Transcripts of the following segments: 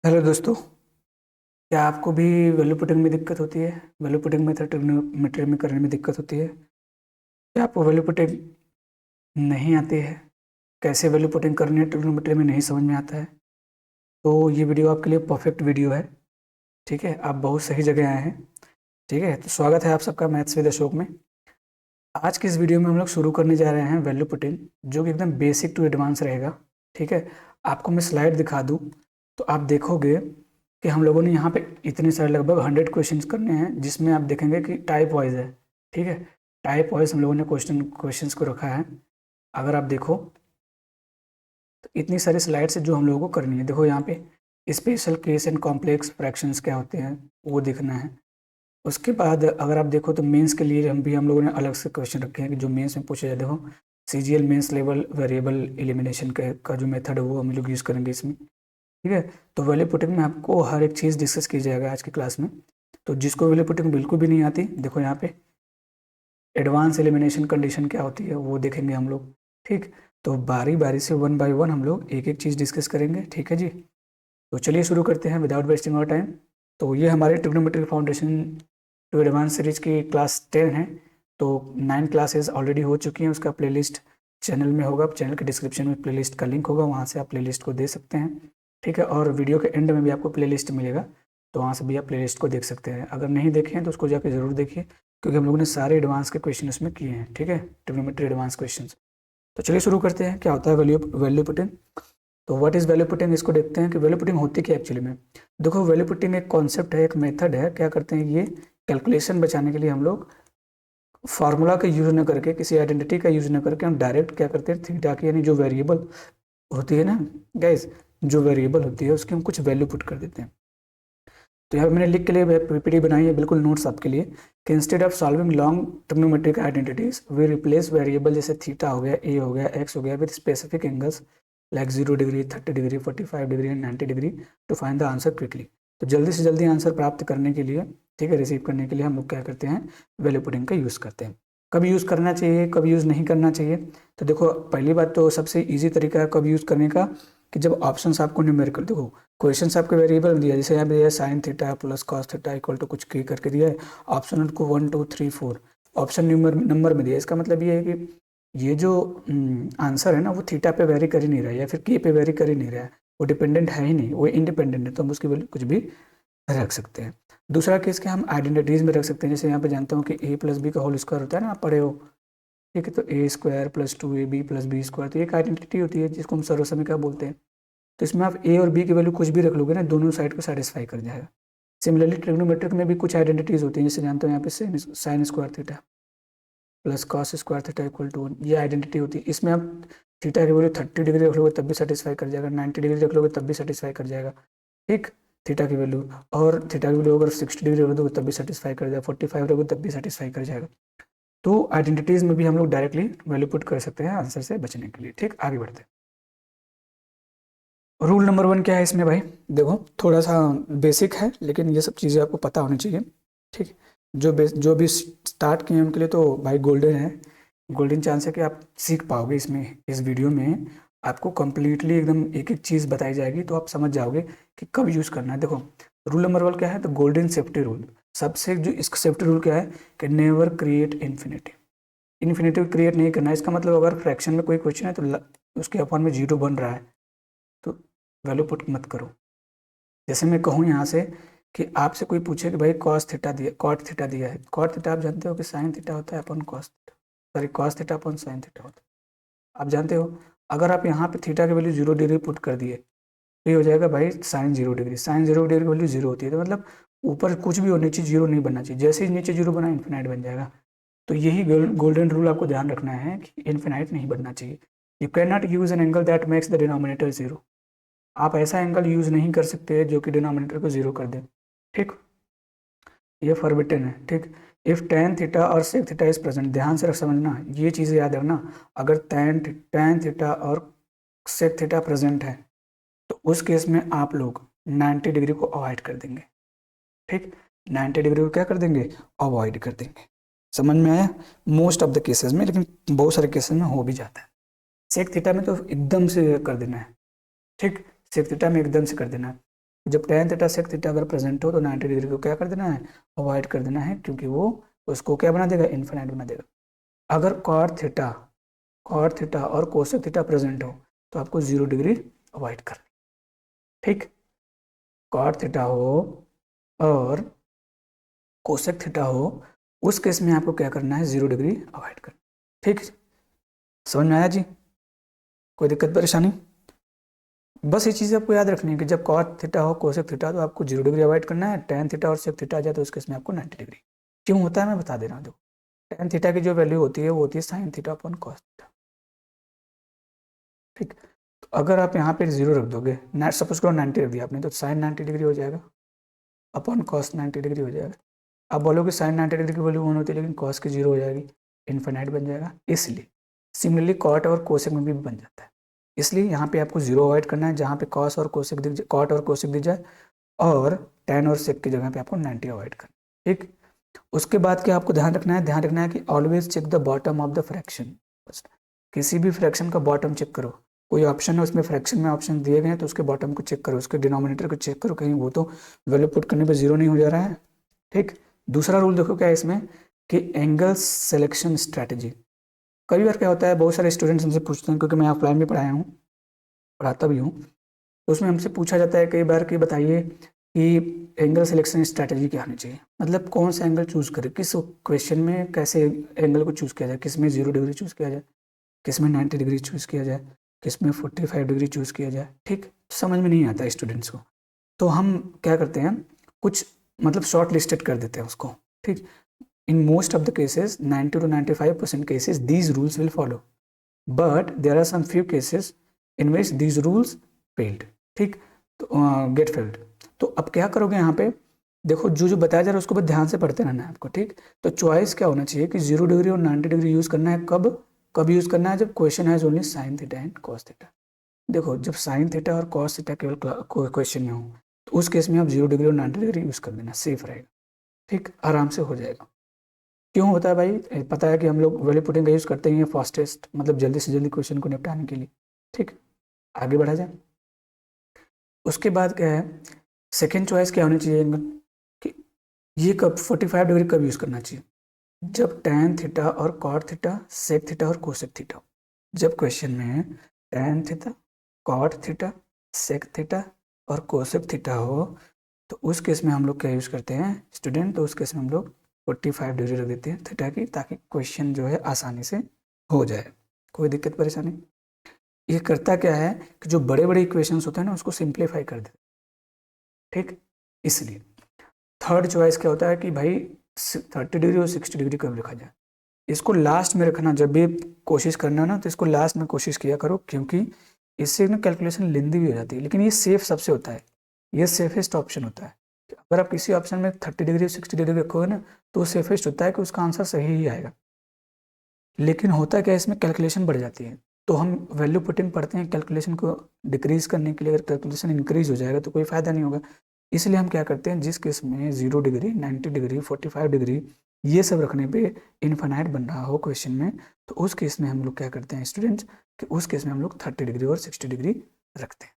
Hello दोस्तों। क्या आपको भी वैल्यू पुटिंग में दिक्कत होती है? वैल्यू पुटिंग मेथड ट्रिग्नोमेट्री में करने में दिक्कत होती है? क्या आपको वैल्यू पुटिंग नहीं आती है? कैसे वैल्यू पुटिंग करनी है ट्रिग्नोमेट्री में नहीं समझ में आता है? तो ये वीडियो आपके लिए परफेक्ट वीडियो है। ठीक है, आप बहुत सही जगह आए हैं। ठीक है, तो स्वागत है आप सबका मैथ्स विद अशोक में। आज की इस वीडियो में हम लोग शुरू करने जा रहे हैं वैल्यू पुटिंग, जो कि एकदम बेसिक टू एडवांस रहेगा। ठीक है, आपको मैं स्लाइड दिखा दूँ तो आप देखोगे कि हम लोगों ने यहाँ पे इतने सारे लगभग 100 क्वेश्चंस करने हैं, जिसमें आप देखेंगे कि टाइप वाइज है। ठीक है, टाइप वाइज हम लोगों ने क्वेश्चंस को रखा है। अगर आप देखो तो इतनी सारी स्लाइड्स जो हम लोगों को करनी है, देखो यहाँ पे special case and complex fractions क्या होते हैं वो देखना है। उसके बाद अगर आप देखो तो मेंस के लिए हम लोगों ने अलग से क्वेश्चन रखे हैं कि जो मेंस में पूछे जाते हो। CGL mains level variable elimination का जो मेथड है वो हम लोग यूज़ करेंगे इसमें। ठीक है, तो वैल्यू पुटिंग में आपको हर एक चीज़ डिस्कस की जाएगा आज की क्लास में। तो जिसको वैल्यू पुटिंग बिल्कुल भी नहीं आती, देखो यहाँ पे एडवांस एलिमिनेशन कंडीशन क्या होती है वो देखेंगे हम लोग। ठीक, तो बारी बारी से वन बाय वन हम लोग एक एक चीज़ डिस्कस करेंगे। ठीक है जी, तो चलिए शुरू करते हैं विदाउट वेस्टिंग आवर टाइम। तो ये हमारे trigonometry foundation to advance series की क्लास 10 है। तो 9 क्लासेस ऑलरेडी हो चुकी हैं, उसका प्लेलिस्ट चैनल में होगा। चैनल के डिस्क्रिप्शन में प्लेलिस्ट का लिंक होगा, वहाँ से आप प्लेलिस्ट को दे सकते हैं। ठीक है, और वीडियो के एंड में भी आपको प्लेलिस्ट मिलेगा, तो वहाँ से भी आप प्लेलिस्ट को देख सकते हैं। अगर नहीं देखे हैं तो उसको जाकर जरूर देखिए, क्योंकि हम लोगों ने सारे एडवांस के क्वेश्चन उसमें किए हैं। ठीक है, ट्रिग्नोमेट्री एडवांस क्वेश्चन। तो चलिए शुरू करते हैं, क्या होता है वैल्यू वैल्यू पुटिंग। तो व्हाट इज वैल्यू पुटिंग, इसको देखते हैं कि वैल्यू पुटिंग होती क्या एक्चुअली में। देखो, वैल्यू पुटिंग एक कॉन्सेप्ट है, एक मेथड है। क्या करते हैं, ये कैलकुलेशन बचाने के लिए हम लोग फार्मूला का यूज न करके, किसी आइडेंटिटी का यूज न करके हम डायरेक्ट क्या करते हैं, थीटा की यानी जो वेरिएबल होती है ना गाइस, जो वेरिएबल होती है उसकी हम कुछ वैल्यू पुट कर देते हैं। तो यहाँ पे मैंने लिख के लिए पीपीटी बनाई है, बिल्कुल नोट्स आपके लिए, कि instead of solving long trigonometric identities we replace variable जैसे थीटा हो गया, ए हो गया, एक्स हो गया, with specific angles like 0 degree, 30 degree, 45 degree and 90 degree to find the answer quickly. तो जल्दी से जल्दी आंसर प्राप्त करने के लिए, ठीक है, रिसीव करने के लिए हम लोग क्या करते हैं, वैल्यू पुटिंग का यूज़ करते हैं। कब यूज़ करना चाहिए, कब यूज़ नहीं करना चाहिए? तो देखो, पहली बात तो सबसे ईजी तरीका है कब यूज़ करने का, कि जब ऑप्शंस आपको न्यूमेरिकल, देखो क्वेश्चंस आपके वेरिएबल दिया, जैसे यहाँ पे दिया है sine theta plus cos theta equal to कुछ की करके दिया है। ऑप्शन को 1 2 3 4 ऑप्शन नंबर में दिया है। इसका मतलब ये है कि ये जो आंसर है ना, वो थीटा पे वेरी कर ही नहीं रहा है, या फिर के पे वेरी कर ही नहीं रहा है। वो डिपेंडेंट है ही नहीं, वो इंडिपेंडेंट है, तो हम उसकी वैल्यू कुछ भी रख सकते हैं। दूसरा केस के हम आइडेंटिटीज में रख सकते हैं, जैसे यहाँ पे जानते हो कि ए प्लस बी का होल स्क्वायर होता है ना, आप पढ़े हो। ठीक है, तो A square plus 2ab plus B square, तो एक आइडेंटिटी होती है जिसको हम सर्वसमीकरण बोलते हैं। तो इसमें आप ए और बी की वैल्यू कुछ भी रख लोगे ना, दोनों साइड को सेटिस्फाई कर जाएगा। सिमिलरली ट्रिग्नोमेट्रिक में भी कुछ आइडेंटिटीज होती हैं, जैसे जानते हो यहाँ पे sine square theta plus cos square theta equal to 1, ये आइडेंटिटी होती है। इसमें आप थीटा की वैल्यू 30 डिग्री रख लोगे तब भी सेटिस्फाई कर जाएगा, 90 डिग्री रख लोगे तब भी सेटिस्फाई कर जाएगा। ठीक, थीटा की वैल्यू, और थीटा की वैल्यू अगर 60 डिग्री रख दोगे तब भी सेटिस्फाई कर जाएगा, 45 रखोगे तब भी सेटिस्फाई कर जाएगा। तो आइडेंटिटीज में भी हम लोग डायरेक्टली वैल्यू पुट कर सकते हैं आंसर से बचने के लिए। ठीक, आगे बढ़ते हैं। रूल नंबर 1 क्या है इसमें भाई? देखो, थोड़ा सा बेसिक है, लेकिन ये सब चीज़ें आपको पता होनी चाहिए। ठीक, जो भी स्टार्ट किए हैं उनके लिए तो भाई गोल्डन है, गोल्डन चांस है कि आप सीख पाओगे इसमें। इस वीडियो में आपको कंप्लीटली एकदम एक एक चीज़ बताई जाएगी, तो आप समझ जाओगे कि कब यूज़ करना है। देखो, रूल नंबर 1 क्या है, तो गोल्डन सेफ्टी रूल। सबसे जो इसका सेफ्टी रूल क्या है कि never create infinity. Infinity create नहीं करना है। इसका मतलब अगर फ्रैक्शन में कोई क्वेश्चन है तो उसके अपॉन में जीरो बन रहा है तो वैल्यू पुट मत करो। जैसे मैं कहूँ यहाँ से कि आपसे कोई पूछे कि भाई कॉस थीटा दिया, कॉट थीटा दिया है। कॉट थीटा आप जानते हो कि साइन थीटा होता है upon cos theta, sorry cos theta upon sine theta होता है, आप जानते हो। अगर आप यहाँ पे थीटा की वैल्यू 0 डिग्री पुट कर दिए तो ये हो जाएगा भाई साइन 0 डिग्री। साइन 0 डिग्री की वैल्यू 0 होती है, तो मतलब ऊपर कुछ भी हो, नीचे जीरो नहीं बनना चाहिए। जैसे ही नीचे जीरो बना इन्फिनाइट बन जाएगा। तो यही गोल्डन रूल आपको ध्यान रखना है कि इन्फिनाइट नहीं बनना चाहिए। You can not use an angle that makes the denominator zero. आप ऐसा एंगल यूज नहीं कर सकते जो कि डिनोमिनेटर को जीरो कर दे। ठीक, ये फॉरबिटन है। ठीक, इफ tan थीटा और sec थीटा इज प्रेजेंट, ध्यान से समझना, ये चीज़ें याद रखना। अगर tan थीटा और sec थीटा प्रेजेंट है तो उस केस में आप लोग 90 डिग्री को अवॉइड कर देंगे। ठीक, 90 डिग्री को क्या कर देंगे, अवॉइड कर देंगे। समझ में आया? मोस्ट ऑफ द केसेस में, लेकिन बहुत सारे केसेस में हो भी जाता है। सेक थीटा में तो एकदम से कर देना है। ठीक, सेक थीटा में एकदम से कर देना है। जब tan थीटा sec थीटा अगर प्रेजेंट हो तो 90 डिग्री को क्या कर देना है, अवॉइड कर देना है, क्योंकि वो उसको क्या बना देगा, इन्फिनाइट बना देगा। अगर cot थीटा और कोसेक थीटा प्रेजेंट हो तो आपको 0 डिग्री अवॉइड करनी, ठीक। cot थीटा हो और कोसेक थीटा हो, उस केस में आपको क्या करना है, 0 डिग्री अवॉइड करना, ठीक। समझ में आया जी, कोई दिक्कत परेशानी? बस ये चीज़ आपको याद रखनी है कि जब cot थीटा हो कोसेक थीटा तो आपको 0 डिग्री अवॉइड करना है, tan थीटा और sec थीटा आ जाए तो उस केस में आपको 90 डिग्री। क्यों होता है मैं बता दे रहा हूँ। देखो tan थीटा की जो वैल्यू होती है वो होती है sin theta upon cos theta, ठीक। तो अगर आप यहाँ पे 0 रख दोगे, सपोज करो 90 रख दिया आपने, तो sin 90 डिग्री हो जाएगा अपॉन cos 90 डिग्री हो जाएगा। आप बोलोगे sin 90 डिग्री की वैल्यू 1 होती है लेकिन cos की 0 हो जाएगी, इन्फिनाइट बन जाएगा। इसलिए सिमिलरली cot और कोसेक में भी बन जाता है, इसलिए यहाँ पे आपको 0 अवॉइड करना है, जहाँ पे cos और कोसेक दिख जाए, cot और कोसेक दिख जाए, और tan और sec की जगह पे आपको 90 अवॉइड करना, ठीक। उसके बाद क्या आपको ध्यान रखना है कि always check the bottom of the fraction. किसी भी फ्रैक्शन का बॉटम चेक करो, कोई ऑप्शन है उसमें फ्रैक्शन में ऑप्शन दिए गए हैं तो उसके बॉटम को चेक करो, उसके डिनोमिनेटर को चेक करो, कहीं वो तो वैल्यू पुट करने पे 0 नहीं हो जा रहा है, ठीक। दूसरा रूल देखो क्या है इसमें कि एंगल सिलेक्शन स्ट्रैटेजी। कई बार क्या होता है, बहुत सारे स्टूडेंट्स हमसे पूछते हैं, क्योंकि मैं ऑफलाइन भी पढ़ाता भी हूँ, तो उसमें हमसे पूछा जाता है कई बार कि बताइए कि एंगल सिलेक्शन स्ट्रैटेजी क्या होनी चाहिए, मतलब कौन सा एंगल चूज़ करें, किस क्वेश्चन में कैसे एंगल को चूज़ किया जाए, किस में 0 डिग्री चूज़ किया जाए, किस में 90 डिग्री चूज़ किया जाए, किस में 45 डिग्री चूज़ किया जाए, ठीक। समझ में नहीं आता स्टूडेंट्स को, तो हम क्या करते हैं, कुछ मतलब शॉर्ट लिस्टेड कर देते हैं उसको, ठीक। In most of the cases 90 to 95% cases these rules will follow, but there are some few cases in which these rules failed, ठीक। तो गेट फेल्ड। तो अब क्या करोगे यहाँ पे, देखो जो जो बताया जा रहा है उसको बस ध्यान से पढ़ते रहना है आपको, ठीक। तो चॉइस क्या होना चाहिए कि 0 डिग्री और 90 डिग्री यूज़ करना है, कब यूज़ करना है, जब question has only sine theta and cos theta. देखो जब साइन थीटा और कॉस थीटा केवल क्वेश्चन में हो तो उस केस में आप 0 डिग्री और 90 डिग्री यूज़ कर देना, सेफ रहेगा, ठीक, आराम से हो जाएगा। क्यों होता है भाई, पता है कि हम लोग वैल्यू पुटिंग का यूज़ करते हैं फास्टेस्ट, मतलब जल्दी से जल्दी क्वेश्चन को निपटाने के लिए, ठीक। आगे बढ़ा जाए। उसके बाद क्या है, सेकेंड चॉइस क्या होनी चाहिए कि ये कब 45 डिग्री कब यूज़ करना चाहिए, जब tan थीटा और cot थीटा sec थीटा और कोसेक थीटा हो। जब क्वेश्चन में tan theta cot theta sec theta और कोसेक थीटा हो तो उस केस में हम लोग क्या यूज़ करते हैं स्टूडेंट, तो उस केस में हम लोग 45 डिग्री रख देते हैं थीटा की, ताकि क्वेश्चन जो है आसानी से हो जाए, कोई दिक्कत परेशानी। ये करता क्या है कि जो बड़े बड़े इक्वेशंस होते हैं ना उसको सिंप्लीफाई कर देते, ठीक। इसलिए थर्ड चॉइस क्या होता है कि भाई 30 डिग्री और 60 डिग्री कब लिखा जाए, इसको लास्ट में रखना, जब भी कोशिश करना ना तो इसको लास्ट में कोशिश किया करो, क्योंकि इससे ना कैलकुलेशन लेंदी भी हो जाती है, लेकिन ये सेफ सबसे होता है, ये सेफेस्ट ऑप्शन होता है। अगर आप किसी ऑप्शन में 30 डिग्री 60 डिग्री रखोगे ना तो सेफेस्ट होता है कि उसका आंसर सही ही आएगा, लेकिन होता क्या है इसमें कैलकुलेशन बढ़ जाती है, तो हम वैल्यू पुटिंग पढ़ते हैं कैलकुलेशन को डिक्रीज करने के लिए, अगर कैलकुलेशन इंक्रीज हो जाएगा तो कोई फायदा नहीं होगा। इसलिए हम क्या करते हैं, जिस केस में 0 डिग्री 90 डिग्री 45 डिग्री ये सब रखने पे इनफाइनाइट बन रहा हो क्वेश्चन में, तो उस केस में हम लोग क्या करते हैं स्टूडेंट्स कि उस केस में हम लोग 30 डिग्री और 60 डिग्री रखते हैं,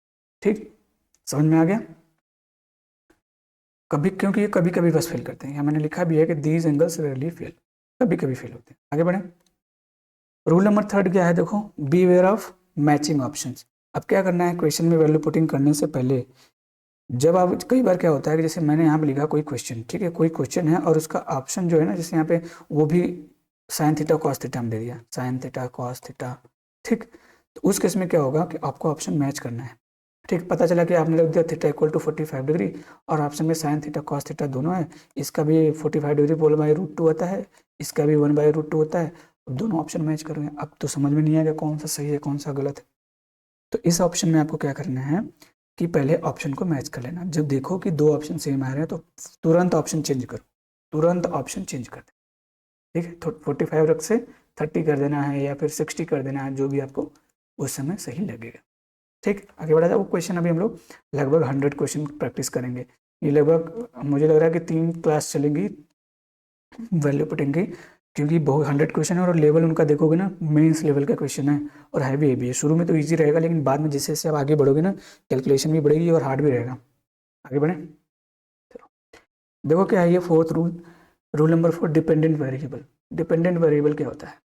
ठीक। समझ में आ गया? कभी, क्योंकि ये कभी कभी बस फेल करते हैं, यहाँ मैंने लिखा भी है कि दीज एंगल्स रेयरली फेल, कभी कभी फेल होते हैं। आगे बढ़ें। रूल नंबर थर्ड क्या है, देखो be aware of matching options. अब क्या करना है, क्वेश्चन में वैल्यू पुटिंग करने से पहले जब आप, कई बार क्या होता है कि जैसे मैंने यहाँ पे लिखा कोई क्वेश्चन, ठीक है, कोई क्वेश्चन है और उसका ऑप्शन जो है ना, जैसे यहाँ पे वो भी साइन थीटा कॉस थीटा में दे दिया, साइन थीटा कॉस थीटा, ठीक। तो उस केस में क्या होगा कि आपको ऑप्शन मैच करना है, ठीक। पता चला कि आपने लिख दिया थीटा इक्वल टू 45 डिग्री और ऑप्शन में साइन थीटा कॉस थीटा दोनों है, इसका भी 45 डिग्री 1/√2 होता है, इसका भी 1/√2 होता है। अब दोनों ऑप्शन मैच कर रहे हैं, अब तो समझ में नहीं आएगा कौन सा सही है कौन सा गलत है। तो इस ऑप्शन में आपको क्या करना है कि पहले ऑप्शन को मैच कर लेना, जब देखो कि दो ऑप्शन सेम आ रहे हैं तो तुरंत ऑप्शन चेंज करो, तुरंत ऑप्शन चेंज कर दे, ठीक है। 45 रख से 30 कर देना है या फिर 60 कर देना है, जो भी आपको उस समय सही लगेगा, ठीक। आगे बढ़ा जाए। वो क्वेश्चन अभी हम लोग लगभग 100 क्वेश्चन प्रैक्टिस करेंगे, ये लगभग मुझे लग रहा है कि 3 क्लास चलेंगी वैल्यू पुटिंग की, क्योंकि बहुत 100 क्वेश्चन है और लेवल उनका देखोगे ना मेंस लेवल का क्वेश्चन है और हैवी है। शुरू में तो इजी रहेगा लेकिन बाद में जैसे जैसे आप आगे बढ़ोगे ना कैलकुलेशन भी बढ़ेगी और हार्ड भी रहेगा। आगे बढ़े। चलो देखो क्या है ये fourth rule number 4, dependent variable. Dependent variable क्या होता है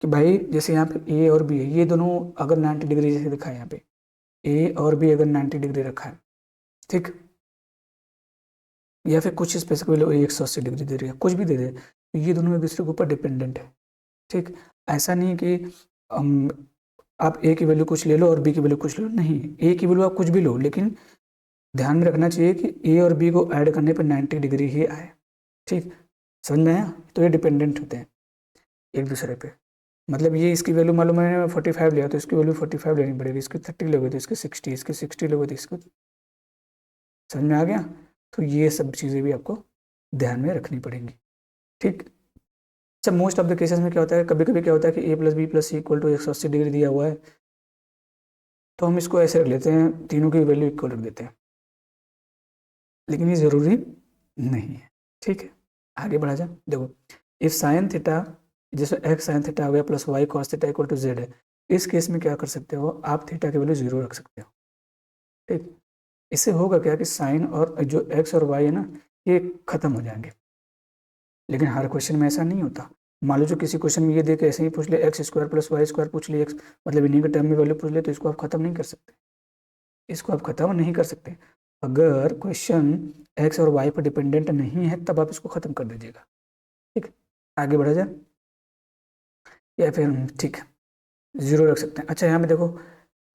कि भाई जैसे यहाँ पे ए और बी है, ये दोनों अगर 90 डिग्री जैसे दिखा है, यहाँ पे ए और बी अगर 90 डिग्री रखा है, ठीक, या फिर कुछ स्पेसिफिक वैल्यू 180 डिग्री दे रही है, कुछ भी दे दे, तो ये दोनों एक दूसरे के ऊपर डिपेंडेंट है। ठीक, ऐसा नहीं कि आप ए की वैल्यू कुछ ले लो और बी की वैल्यू कुछ ले लो, नहीं, ए की वैल्यू आप कुछ भी लो, लेकिन ध्यान में रखना चाहिए कि ए और बी को ऐड करने पर 90 डिग्री ही आए। ठीक, समझ में आया? तो ये डिपेंडेंट होते हैं एक दूसरे पे। मतलब ये इसकी वैल्यू मालूम है 45 लिया तो इसकी वैल्यू 45 लेनी पड़ेगी, इसकी 30 लोगे तो इसकी 60, इसकी 60 लोगे तो इसको, समझ में आ गया? तो ये सब चीज़ें भी आपको ध्यान में रखनी पड़ेंगी। ठीक, अच्छा मोस्ट ऑफ द केसेस में क्या होता है, कभी कभी क्या होता है कि A plus B plus C equal to 180 degree दिया हुआ है, तो हम इसको ऐसे रख लेते हैं, तीनों की वैल्यू इक्वल रख देते हैं, लेकिन ये ज़रूरी नहीं है। ठीक है, आगे बढ़ा जाए। देखो इफ साइन थीटा, जैसे एक्स साइन थीटा हो गया plus y cos theta equal to z है, इस केस में क्या कर सकते हो आप, थीटा की वैल्यू 0 रख सकते हो। ठीक, इससे होगा क्या कि साइन और जो एक्स और वाई है ना, ये खत्म हो जाएंगे। लेकिन हर क्वेश्चन में ऐसा नहीं होता। मान लो जो किसी क्वेश्चन में ये देख ऐसे ही पूछ ले x square plus y square पूछ ले, एक्स मतलब इन्हीं के टर्म में वैल्यू पूछ ले, तो इसको आप खत्म नहीं कर सकते, इसको आप खत्म नहीं कर सकते। अगर क्वेश्चन एक्स और वाई पर डिपेंडेंट नहीं है तब आप इसको खत्म कर दीजिएगा। ठीक, आगे बढ़ा जाए, या फिर ठीक है 0 रख सकते हैं। अच्छा यहाँ पे देखो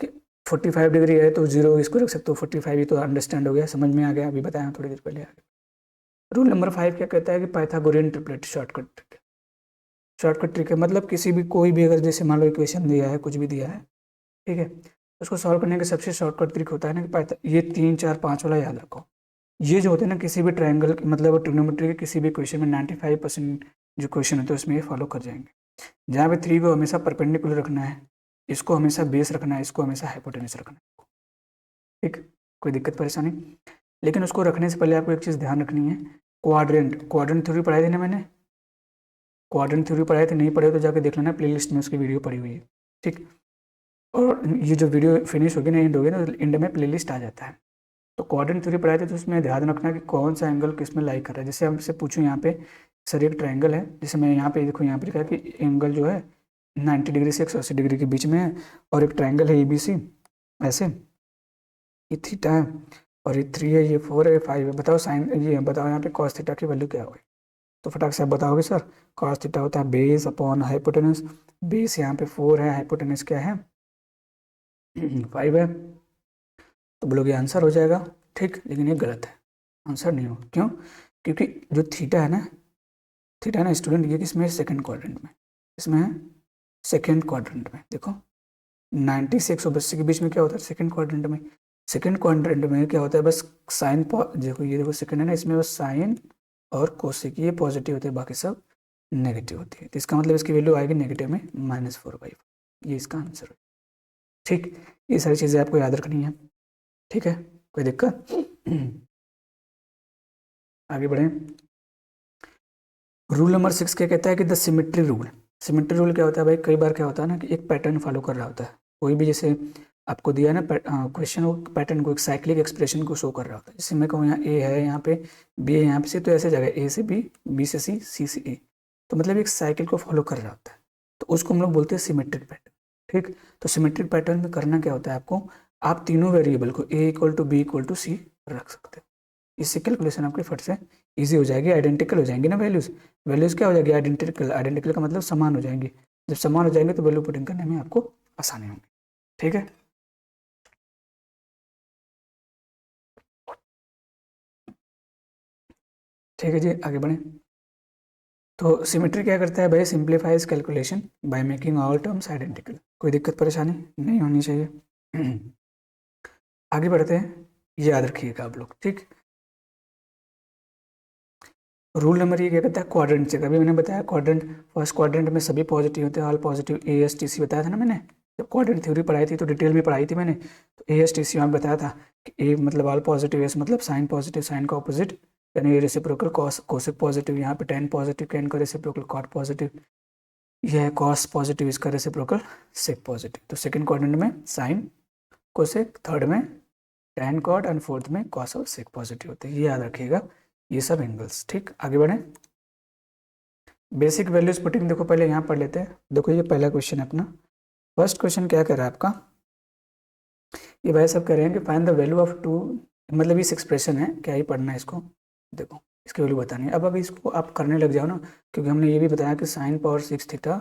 कि 45 डिग्री है तो 0 इसको रख सकते हो, 45 ही तो अंडरस्टैंड हो गया, समझ में आ गया, अभी बताया थोड़ी देर पहले। आगे रूल नंबर 5 क्या कहता है कि Pythagorean triplet shortcut trick. Shortcut trick है मतलब किसी भी कोई भी अगर जैसे मान लो इक्वेशन दिया है, कुछ भी दिया है, ठीक है, उसको सॉल्व करने का सबसे शॉर्टकट ट्रिक होता है ना कि ये 3 4 5 वाला याद रखो। ये जो होते हैं ना किसी भी ट्रायंगल मतलब ट्रिग्नोमेट्री के किसी भी क्वेश्चन में 95% जो क्वेश्चन होते हैं उसमें ये फॉलो कर जाएंगे। जहाँ पे 3 को हमेशा परपेंडिकुलर रखना है, इसको हमेशा बेस रखना है, इसको हमेशा हाइपोटेनस रखना है। ठीक, कोई दिक्कत परेशानी? लेकिन उसको रखने से पहले आपको एक चीज़ ध्यान रखनी है, क्वाड्रेंट थ्योरी पढ़ाई थी ना मैंने, क्वाड्रेंट थ्योरी पढ़ाई थी, नहीं पढ़े तो जाके देख लेना, प्लेलिस्ट में उसकी वीडियो पड़ी हुई है। ठीक, और ये जो वीडियो फिनिश होगी ना, एंड होगी ना, एंड में प्लेलिस्ट आ जाता है। तो क्वाड्रेंट थ्योरी पढ़ाई थी तो उसमें ध्यान रखना कि कौन सा एंगल किस में लाई कर रहा है। जैसे हमसे पूछूं यहाँ पे सर एक ट्रायंगल है, जैसे मैं यहाँ पे देखो, यहाँ पे लिखा है कि एंगल जो है 90 डिग्री से 180 डिग्री के बीच में है, और एक ट्रायंगल है ABC, ऐसे ये थीटा है, और ये 3 है, ये 4 है, ये 5 है, बताओ साइन ये बताओ यहाँ पे कॉस थीटा की वैल्यू क्या होगी? तो फटाक से आप बताओगे सर कॉस थीटा होता है बेस अपॉन हाइपोटेनस, बेस यहाँ पे 4 है, हाइपोटेनस क्या है 5 है, तो बोलोगे आंसर हो जाएगा। ठीक, लेकिन ये गलत है, आंसर नहीं हो। क्यों? क्योंकि जो थीटा है ना स्टूडेंट, ये किसमें, सेकंड क्वाड्रेंट में, इसमें है सेकंड क्वाड्रेंट में। देखो 90 से 180 के बीच में क्या होता है सेकंड क्वाड्रेंट में, सेकंड क्वाड्रेंट में क्या होता है बस साइन, देखो ये देखो सेकंड है ना, इसमें बस साइन और कोसेक ये पॉजिटिव होते हैं, बाकी सब नेगेटिव होती है, तो इसका मतलब इसकी वैल्यू आएगी नेगेटिव में -4/5, ये इसका आंसर है। ठीक, ये सारी चीज़ें आपको याद रखनी है। ठीक है, कोई दिक्कत? आगे बढ़ें। रूल नंबर 6 क्या कहता है कि the symmetry rule. Symmetry rule क्या होता है भाई, कई बार क्या होता है ना कि एक पैटर्न फॉलो कर रहा होता है, कोई भी जैसे आपको दिया है ना क्वेश्चन, वो पैटर्न को एक साइक्लिक एक्सप्रेशन को शो कर रहा होता है। जैसे मैं कहूँ यहाँ ए है, यहाँ पे बी है, यहाँ पे सी, तो ऐसे जगह ए से बी, बी से सी, सी से ए, तो मतलब एक साइकिल को फॉलो कर रहा होता है, तो उसको हम लोग बोलते हैं सिमेट्रिक पैटर्न। ठीक, तो सिमेट्रिक पैटर्न में करना क्या होता है आपको, आप तीनों वेरिएबल को A equal to B equal to C रख सकते हो, इससे कैलकुलेशन आपकी फट से ईजी हो जाएगी, आइडेंटिकल हो जाएंगी ना वैल्यूज, वैल्यूज क्या हो जाएगी आइडेंटिकल, आइडेंटिकल का मतलब समान हो जाएंगी, जब समान हो जाएंगे तो वैल्यू पुटिंग करने में आपको आसानी होगी। ठीक है, ठीक है जी, आगे बढ़ें। तो सिमेट्री क्या करता है भाई, simplifies calculation by making all terms identical. कोई दिक्कत परेशानी नहीं होनी चाहिए। आगे बढ़ते हैं, ये याद रखिएगा आप लोग। ठीक, रूल नंबर ये क्या कहता है, क्वाड्रेंट चेक। अभी मैंने बताया क्वाड्रेंट, फर्स्ट क्वाड्रेंट में सभी पॉजिटिव होते हैं, ऑल पॉजिटिव, ASTC बताया था ना मैंने, जब क्वाड्रेंट थ्योरी पढ़ाई थी तो डिटेल में पढ़ाई थी मैंने, तो ASTC में बताया था कि ए मतलब ऑल पॉजिटिव, एस मतलब साइन पॉजिटिव, साइन का ऑपोजिट यानी रेसिप्रोकल, कॉस कोसेक पॉजिटिव, यहाँ पे टेन पॉजिटिव, टेन का रेसिप्रोकल कॉट पॉजिटिव, यह है कॉस पॉजिटिव, इसका रेसिप्रोकल सेक पॉजिटिव। तो सेकंड क्वाड्रेंट में साइन कोसेक, थर्ड में tan cot एंड फोर्थ में cos और sec पॉजिटिव होते हैं, ये याद रखिएगा ये सब एंगल्स। ठीक, आगे बढ़े। बेसिक वैल्यूज पुटिंग देखो पहले यहाँ पढ़ लेते हैं। देखो ये पहला क्वेश्चन है अपना। फर्स्ट क्वेश्चन क्या कर रहा है आपका, ये भाई सब कह रहे हैं कि find the value of two, मतलब इस एक्सप्रेशन है, क्या ही पढ़ना है इसको, देखो इसकी वैल्यू बतानी है। अब अभी इसको आप करने लग जाओ ना, क्योंकि हमने ये भी बताया कि sine power 6 theta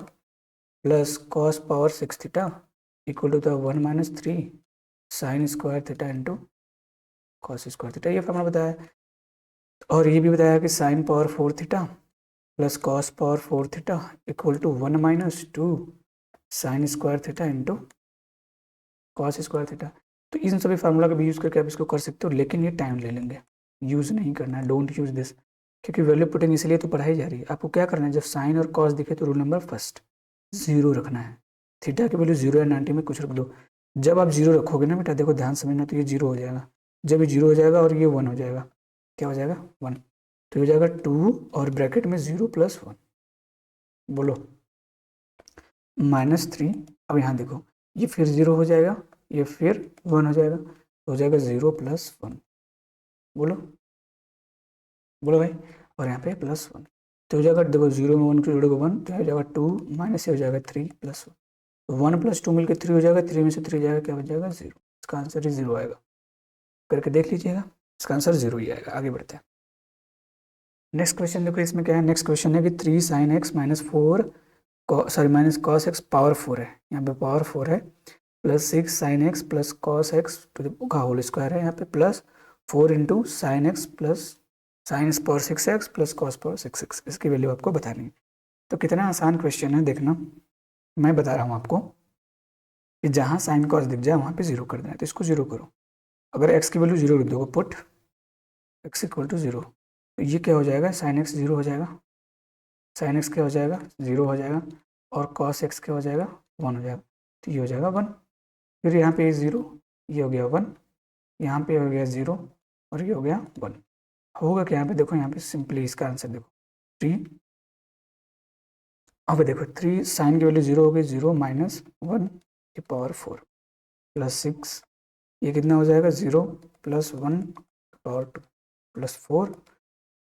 plus cos power 6 theta equal to the 1 minus 3 sine square theta into cos square theta, ये फॉर्मूला बताया है। और ये भी बताया कि sine power 4 theta plus cos power 4 theta equal to 1 minus 2 sine square theta into cos square theta. तो इन सभी फार्मूला का भी यूज़ करके आप इसको कर सकते हो, लेकिन ये टाइम ले लेंगे, यूज़ नहीं करना है, डोंट यूज़ दिस, क्योंकि वैल्यू पुटिंग इसलिए तो पढ़ाई जा रही है। आपको क्या करना है, जब साइन और कॉस दिखे तो रूल नंबर फर्स्ट जीरो रखना है। थीटा की वैल्यू जीरो या 90 में कुछ रख दो। जब आप जीरो रखोगे ना बेटा, देखो ध्यान समझना, तो ये जीरो हो जाएगा। जब ये जीरो हो जाएगा और ये 1 हो जाएगा, क्या हो जाएगा 1, तो हो जाएगा 2 और ब्रैकेट में 0 + 1, बोलो -3। अब यहाँ देखो ये फिर 0 हो जाएगा, ये फिर 1 हो जाएगा, तो हो जाएगा 0 + 1, बोलो बोलो भाई, और यहाँ पे +1, तो हो जाएगा देखो 0 में 1 को जोड़ोगे 1, तो हो जाएगा 2 माइनस ये हो जाएगा 3 + 1, तो 1 + 2 मिलकर 3 हो जाएगा, 3 में से 3 जाएगा, क्या हो जाएगा 0। इसका आंसर ही 0 आएगा, करके देख लीजिएगा, इसका आंसर 0 ही आएगा। आगे बढ़ते हैं। नेक्स्ट क्वेश्चन देखो, इसमें क्या है, नेक्स्ट क्वेश्चन है कि 3 sin x minus cos x power 4 है, यहाँ पे पावर 4 है, plus 6 sin x plus cos x का होल स्क्वायर है, यहाँ पे plus 4 into sine x plus sine power 6x plus cos power 6x, इसकी वैल्यू आपको बतानी है। तो कितना आसान क्वेश्चन है, देखना मैं बता रहा हूँ आपको कि जहाँ साइन कॉस दिख जाए वहाँ पे 0 कर देना है, तो इसको 0 करो। अगर x की वैल्यू 0 रख दोगे, पुट x इक्वल टू 0, तो ये क्या हो जाएगा, साइन एक्स 0 हो जाएगा, साइन एक्स क्या हो जाएगा 0 हो जाएगा, और कॉस एक्स क्या हो जाएगा 1 हो जाएगा, तो ये हो जाएगा 1। फिर यहाँ पे 0, ये हो गया 1, यहाँ पे हो गया 0 और ये हो गया 1। होगा क्या यहाँ पे, देखो यहाँ पे सिंपली इसका आंसर देखो 3। अब देखो 3 साइन की वैल्यू 0 हो गई, 0 माइनस 1 की पावर 4 प्लस 6, ये कितना हो जाएगा 0 + 1 पावर 2 प्लस 4,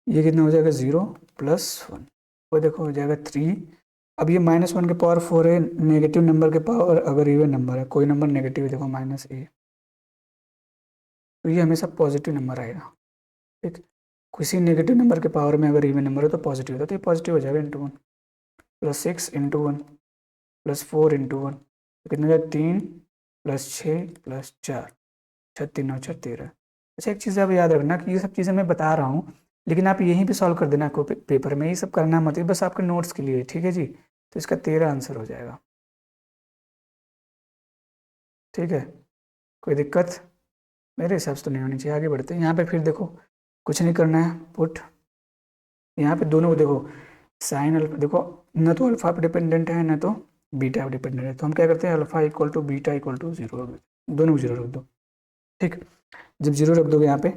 ये कितना हो जाएगा 0 + 1, वो देखो हो जाएगा 3। अब ये -1 के पावर 4 है, नेगेटिव नंबर के पावर अगर इवन नंबर है, कोई नंबर नेगेटिव है, देखो -a, तो ये हमेशा पॉजिटिव नंबर आएगा। ठीक, किसी नेगेटिव नंबर के पावर में अगर इवन नंबर है तो पॉजिटिव होता है, तो ये पॉजिटिव हो जाएगा × 1 प्लस 6 × 1 प्लस 4 × 1, तो कितना हो जाएगा 3 + 6 + 4, 6 3 9 6 13। अच्छा एक चीज़ आप याद रखना कि ये सब चीज़ें मैं बता रहा हूँ, लेकिन आप यहीं पे सॉल्व कर देना पेपर में, ये सब करना मत, बस आपके नोट्स के लिए, ठीक है जी। तो इसका 13 आंसर हो जाएगा। ठीक है, कोई दिक्कत मेरे हिसाब से तो नहीं होनी चाहिए। आगे बढ़ते हैं। यहाँ पे फिर देखो कुछ नहीं करना है, पुट यहाँ पे दोनों को देखो, साइन अल्फा देखो, न तो अल्फा पे डिपेंडेंट है न तो बीटा पे डिपेंडेंट है, तो हम क्या करते हैं alpha equal to beta equal to 0, दोनों को 0 रख दो। ठीक, जब 0 रख दोगे यहाँ पे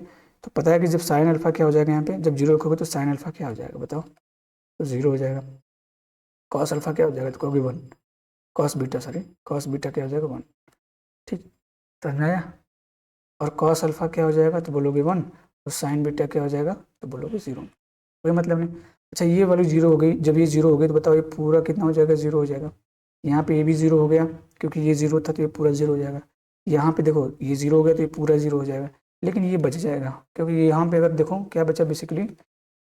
तो पता है कि जब साइन अल्फा क्या हो जाएगा, यहाँ पे जब 0 रखोगे तो साइन अल्फा क्या हो जाएगा बताओ, तो 0 हो जाएगा। कॉस अल्फा क्या हो जाएगा, तो कहोगे 1, कॉस बीटा क्या हो जाएगा 1। ठीक, समझ आया। और कॉस अल्फा क्या हो जाएगा, तो बोलोगे 1, तो साइन बीटा क्या हो जाएगा, तो बोलोगे 0, कोई मतलब नहीं। अच्छा ये वाली 0 हो गई, जब ये 0 हो गई तो बताओ ये पूरा कितना हो जाएगा, 0 हो जाएगा। यहाँ पे ये भी 0 हो गया, क्योंकि ये 0 था तो ये पूरा 0 हो जाएगा। यहाँ पे देखो ये 0 हो गया तो ये पूरा 0 हो जाएगा, लेकिन ये बच जाएगा, क्योंकि यहाँ पे अगर देखो क्या बचा basically,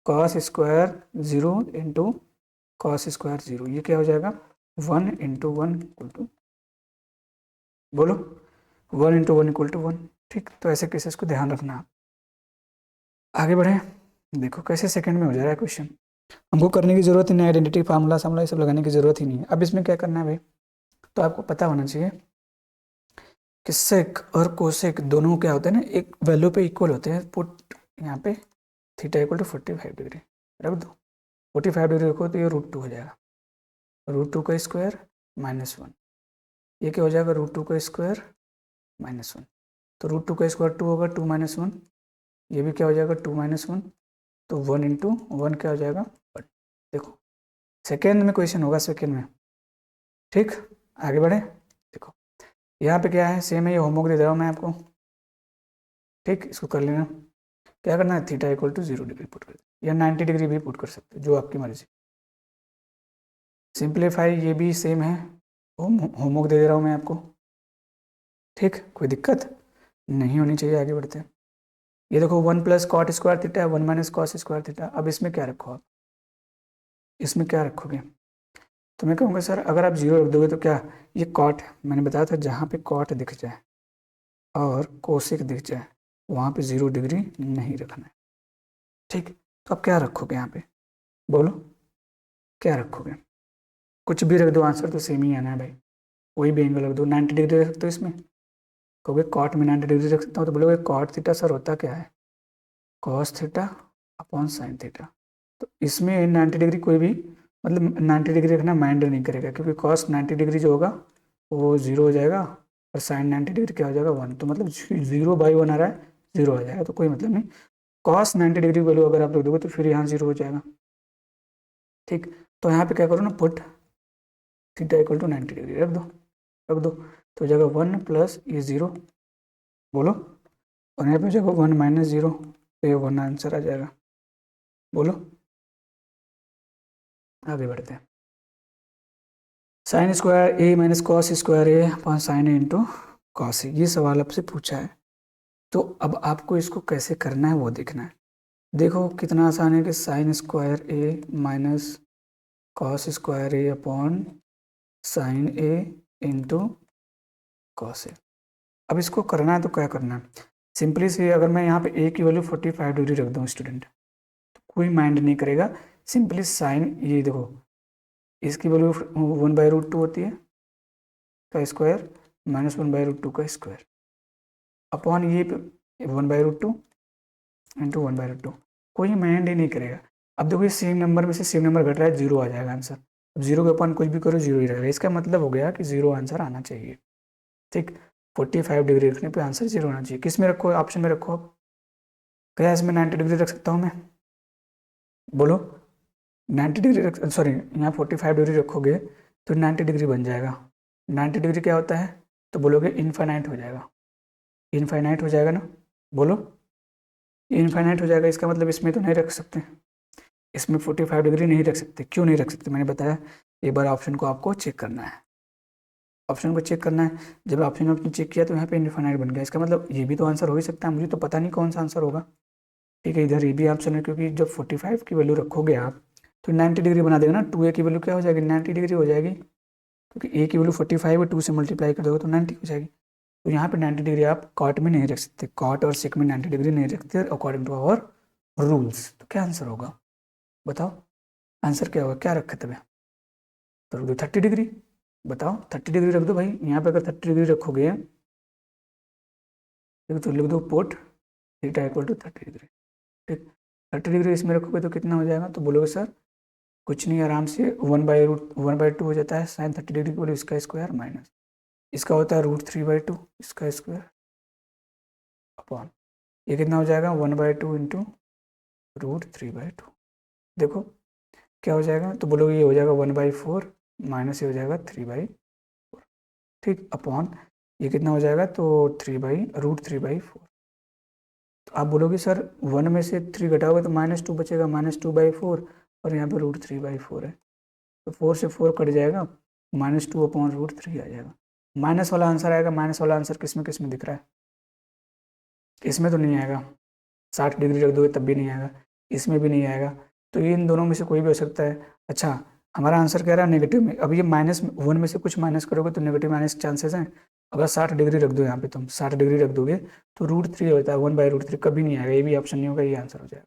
cos square 0 into cos square 0, ये क्या हो जाएगा 1 × 1 = बोलो 1 × 1 = 1। ठीक, तो ऐसे केसेस को ध्यान रखना। आगे बढ़े, देखो कैसे सेकंड में हो जा रहा है क्वेश्चन, हमको करने की जरूरत ही नहीं, आइडेंटिटी फार्मूला सामला ये सब लगाने की जरूरत ही नहीं है। अब इसमें क्या करना है भाई, तो आपको पता होना चाहिए कि सेक और कोसेक दोनों क्या होते हैं ना, एक वैल्यू पे इक्वल होते हैं। पुट यहाँ पे थीटा इक्वल टू 45 डिग्री रख दो, 45 डिग्री रखो तो ये √2 हो जाएगा, √2 का स्क्वायर -1, ये क्या हो जाएगा √2 का स्क्वायर -1, तो √2 का स्क्वायर 2 होगा, 2 - 1, ये भी क्या हो जाएगा 2 - 1, तो 1 × 1 क्या हो जाएगा 1। देखो सेकेंड में क्वेश्चन होगा, सेकेंड में। ठीक, आगे बढ़े। देखो यहाँ पे क्या है, सेम है, ये होमवर्क दे रहा हूँ मैं आपको, ठीक, इसको कर लेना। क्या करना है, theta equal to 0 degree put कर या 90 डिग्री भी पुट कर सकते हो, जो आपकी मर्जी। सिंप्लीफाई ये भी सेम है, होमवर्क दे रहा हूँ मैं आपको। ठीक, कोई दिक्कत नहीं होनी चाहिए। आगे बढ़ते हैं। ये देखो 1 प्लस कॉट स्क्वायर थीटा है, 1 माइनस कॉस स्क्वायर थीटा। अब इसमें क्या रखो आप, इसमें क्या रखोगे? तो मैं कहूँगा सर अगर आप 0 रख दोगे तो क्या, ये कॉट, मैंने बताया था जहाँ पे कॉट दिख जाए और कोसेक दिख जाए वहाँ पे 0 डिग्री नहीं रखना है। ठीक, तो आप क्या रखोगे यहाँ पे, बोलो क्या रखोगे? कुछ भी रख दो, आंसर तो सेम ही आना है भाई। कोई भी एंगल रख दो, 90 डिग्री रख सकते हो इसमें। कहोगे कॉट में 90 डिग्री रख सकता हूँ, तो बोलोगे कॉट थीटा सर होता क्या है, cos theta upon sine theta. तो इसमें 90 डिग्री कोई भी, मतलब 90 डिग्री रखना माइंड नहीं करेगा, क्योंकि कॉस 90 डिग्री जो होगा वो 0 हो जाएगा और साइन 90 डिग्री क्या हो जाएगा 1। तो मतलब 0/1 आ रहा है, 0 आ जाएगा, तो कोई मतलब नहीं। कॉस 90 डिग्री वैल्यू अगर आप रख दोगे तो फिर यहाँ 0 हो जाएगा। ठीक, तो यहाँ पे क्या करो ना, put theta equal to 90 degree रख दो, रख दो। तो हो जाएगा 1 प्लस ये 0, बोलो, और यहाँ पे हो जाएगा 1 माइनस 0, तो ये 1 आंसर आ जाएगा। बोलो, आगे बढ़ते हैं। Sine square A minus cos square A upon sine A into cos ए, ये सवाल आपसे पूछा है। तो अब आपको इसको कैसे करना है वो देखना है। देखो कितना आसान है कि sine square A minus cos square A upon sine A into cos ए। अब इसको करना है तो क्या करना है, सिंपली से अगर मैं यहाँ पे ए की वैल्यू 45 डिग्री रख दूँ स्टूडेंट, तो कोई माइंड नहीं करेगा। सिंपली साइन, ये देखो इसकी वैल्यू 1/√2 होती है का स्क्वायर माइनस 1/√2 का स्क्वायर अपॉन ये 1/√2 इंटू 1/√2। कोई माइंड ही नहीं करेगा। अब देखो ये सेम नंबर में से सेम नंबर घट रहा है, 0 आ जाएगा आंसर। अब 0 के अपॉन कुछ भी करो 0 ही रहेगा, इसका मतलब हो गया कि 0 आंसर आना चाहिए। ठीक, 45 डिग्री रखने पे आंसर 0 आना चाहिए। किस में रखो, ऑप्शन में रखो। अब क्या इसमें 90 डिग्री रख सकता हूँ मैं, बोलो? 90 डिग्री रख, सॉरी यहाँ 45 डिग्री रखोगे तो 90 डिग्री बन जाएगा। 90 डिग्री क्या होता है, तो बोलोगे इनफाइनाइट हो जाएगा, इनफाइनाइट हो जाएगा ना, बोलो इनफाइनाइट हो जाएगा। इसका मतलब इसमें तो नहीं रख सकते, इसमें 45 डिग्री नहीं रख सकते। क्यों नहीं रख सकते, मैंने बताया। एक बार ऑप्शन को आपको चेक करना है, ऑप्शन को चेक करना है। जब ऑप्शन आपने चेक किया तो यहाँ पे इनफाइनाइट बन गया, इसका मतलब ये भी तो आंसर हो ही सकता है। मुझे तो पता नहीं कौन सा आंसर होगा। ठीक है, इधर ये भी ऑप्शन है, क्योंकि जब 45 की वैल्यू रखोगे आप तो 90 डिग्री बना देगा ना। 2a की वैल्यू क्या हो जाएगी, 90 डिग्री हो जाएगी, क्योंकि a की वैल्यू 45 है, 2 से मल्टीप्लाई कर दोगे तो 90 हो जाएगी। तो यहाँ पे 90 डिग्री आप कॉट में नहीं रख सकते, कॉट और सेक में 90 डिग्री नहीं रखते अकॉर्डिंग टू आवर रूल्स। तो क्या आंसर होगा बताओ, आंसर क्या होगा, क्या रखा तब? तो रख दो 30 डिग्री, बताओ 30 डिग्री रख दो भाई। यहाँ पे अगर 30 डिग्री रखोगे तो लिख दो put theta equal to 30 degree. ठीक, 30 डिग्री इसमें रखोगे तो कितना हो जाएगा, तो बोलोगे सर कुछ नहीं, आराम से 1/2 हो जाता है साइन 30 डिग्री, बोलो इसका स्क्वायर माइनस इसका होता है √3/2 इसका स्क्वायर अपॉन ये कितना हो जाएगा 1/2 इंटू √3/2। देखो क्या हो जाएगा, तो बोलोगे ये हो जाएगा 1/4 माइनस ये हो जाएगा 3/4। ठीक, अपॉन ये कितना हो जाएगा, तो √3/4। तो आप बोलोगे सर 1 में से 3 घटाओगे तो -2 बचेगा, -2/4, और यहाँ पे √3/4 है, तो 4 से 4 कट जाएगा, -2/√3 आ जाएगा। माइनस वाला आंसर आएगा। माइनस वाला आंसर किस में दिख रहा है, इसमें तो नहीं आएगा। 60 डिग्री रख दोगे तब भी नहीं आएगा, इसमें भी नहीं आएगा। तो ये इन दोनों में से कोई भी हो सकता है। अच्छा, हमारा आंसर कह रहा है नेगेटिव में। अब ये -1 में से कुछ माइनस करोगे तो नेगेटिव माइनस चांसेस हैं। अगर 60 डिग्री रख दो यहाँ पे, तुम 60 डिग्री रख दोगे तो √3 होता है, 1/√3 कभी नहीं आएगा। ये भी ऑप्शन नहीं होगा, ये आंसर हो जाएगा।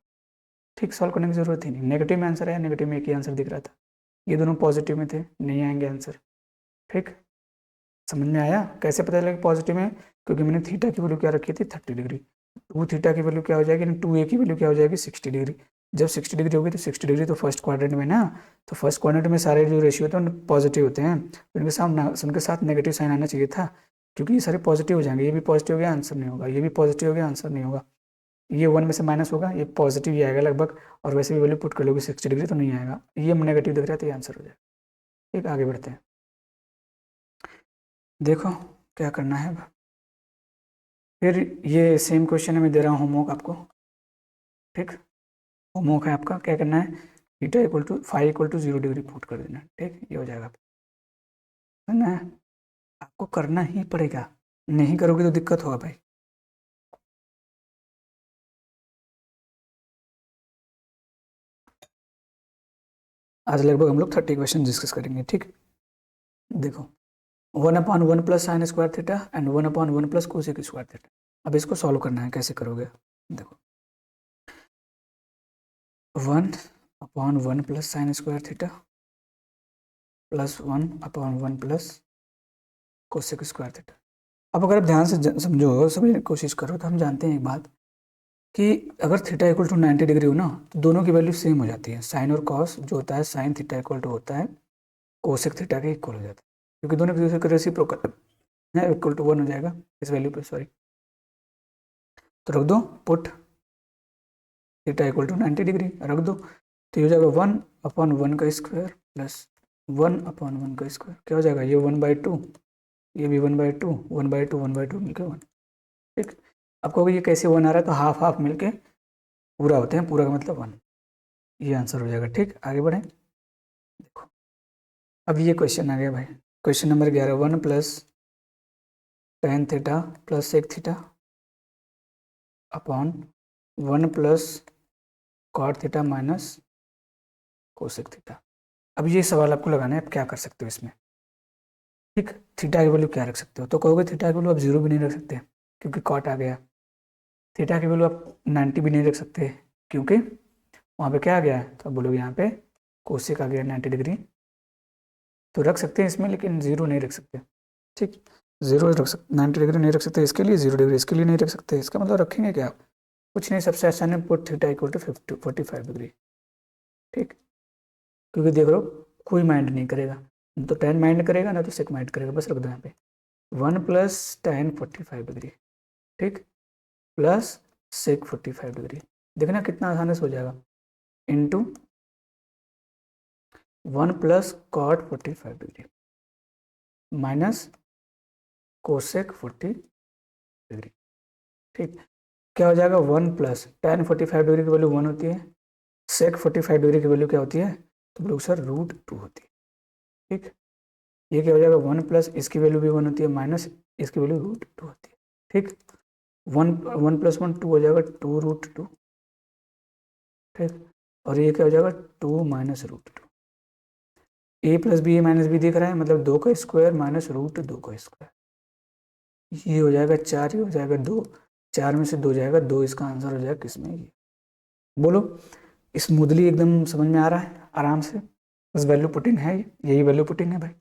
ठीक, सॉल्व करने की जरूरत ही नहीं। नेगेटिव में आंसर है, नेगेटिव में एक ही आंसर दिख रहा था, ये दोनों पॉजिटिव में थे, नहीं आएंगे आंसर। ठीक, समझ में आया कैसे पता चला पॉजिटिव में, क्योंकि मैंने थीटा की वैल्यू क्या रखी थी 30 डिग्री, 2 थीटा की वैल्यू क्या हो जाएगी, 2a की वैल्यू क्या हो जाएगी 60 डिग्री। जब 60 डिग्री होगी तो 60 डिग्री तो फर्स्ट क्वाड्रेंट में ना, तो फर्स्ट क्वाड्रेंट में सारे जो रेशियो होते हैं पॉजिटिव होते हैं, तो उनके साथ नेगेटिव साइन आना चाहिए था, क्योंकि ये सारे पॉजिटिव हो जाएंगे। ये भी पॉजिटिव हो गया, आंसर नहीं होगा, ये भी पॉजिटिव हो गया, आंसर नहीं होगा। ये 1 में से माइनस होगा, ये पॉजिटिव ही आएगा लगभग, और वैसे भी वैल्यू पुट कर लोगे 60 डिग्री तो नहीं आएगा, ये नेगेटिव दिख रहा है तो ये आंसर हो जाएगा। ठीक, आगे बढ़ते हैं, देखो क्या करना है अब। फिर ये सेम क्वेश्चन मैं दे रहा हूँ होमवर्क आपको, ठीक। होमवर्क है आपका, क्या करना है, theta equal to five equal to 0 degree put कर देना, ठीक। ये हो जाएगा, है ना, आपको करना ही पड़ेगा, नहीं करोगे तो दिक्कत होगा भाई। आज लगभग हम लोग 30 क्वेश्चन डिस्कस करेंगे, ठीक। देखो 1/1 plus sign square theta and 1/1 plus cosec square theta. अब इसको सॉल्व करना है, कैसे करोगे, देखो 1/1 plus sign square theta plus 1/1 plus cosec square theta. अब अगर आप ध्यान से समझो, समझने की कोशिश करो, तो हम जानते हैं एक बात कि अगर थीटा इक्वल टू 90 डिग्री हो ना, तो दोनों की वैल्यू सेम हो जाती है। साइन और कॉस जो होता है, साइन थीटा इक्वल टू होता है कोसेक थीटा के इक्वल हो जाता है, क्योंकि दोनों एक दूसरे के रेसिप्रोकल है, इक्वल टू 1 हो जाएगा इस वैल्यू पे, सॉरी। तो रख दो put theta equal to 90 degree, रख दो, तो ये हो जाएगा 1/1 का स्क्वायर प्लस 1/1 का स्क्वायर, क्या हो जाएगा, ये 1/2, ये भी 1/2, 1/2, 1/2 मिलकर 1, ठीक। अब कहोगे ये कैसे 1 आ रहा है, तो हाफ हाफ मिलके पूरा होते हैं, पूरा का मतलब 1, ये आंसर हो जाएगा, ठीक। आगे बढ़ें, देखो अब ये क्वेश्चन आ गया भाई, question number 11, 1 plus tan theta plus sec theta upon 1 plus cot theta minus cosec theta. अब ये सवाल आपको लगाना है, आप क्या कर सकते हो इसमें, ठीक। थीटा की वैल्यू क्या रख सकते हो, तो कहोगे थीटा की वैल्यू आप 0 भी नहीं रख सकते क्योंकि कॉट आ गया। थीटा की वैल्यू आप 90 भी नहीं रख सकते क्योंकि वहाँ पे क्या आ गया है, तो आप बोलोगे यहाँ पे कोसेक आ गया 90 डिग्री, तो रख सकते हैं इसमें, लेकिन 0 नहीं रख सकते, ठीक। 0 रख सकते, 90 डिग्री नहीं रख सकते इसके लिए, 0 डिग्री इसके लिए नहीं रख सकते। इसका मतलब रखेंगे क्या, कुछ नहीं, सबसे आसान है put theta equal to 45 degree, ठीक। क्योंकि देख लो कोई माइंड नहीं करेगा, तो tan माइंड करेगा ना, तो सेक माइंड करेगा, बस रख दो यहाँ पे 1 प्लस tan 45 डिग्री, ठीक, प्लस सेक 45 डिग्री। देखना कितना आसानी से हो जाएगा, into 1 plus cot 45 degree minus cosec 40 degree, ठीक। क्या हो जाएगा, 1 प्लस tan 45 डिग्री की वैल्यू 1 होती है, सेक 45 डिग्री की वैल्यू क्या होती है, तो बोलो सर √2 होती है, ठीक। ये क्या हो जाएगा, 1 प्लस इसकी वैल्यू भी 1 होती है, माइनस इसकी वैल्यू √2 होती है, ठीक। 1 + 1 2 हो जाएगा, 2√2, ठीक। और ये क्या हो जाएगा, 2 minus √2, a plus B A minus B दिख रहा है, मतलब 2 का स्क्वायर माइनस √2 का स्क्वायर, ये हो जाएगा 4, ये हो जाएगा 2, 4 में से 2 जाएगा 2, इसका आंसर हो जाएगा किसमें, ये बोलो। स्मूथली एकदम समझ में आ रहा है, आराम से, बस वैल्यू पुटिंग है, यही वैल्यू पुटिंग है भाई।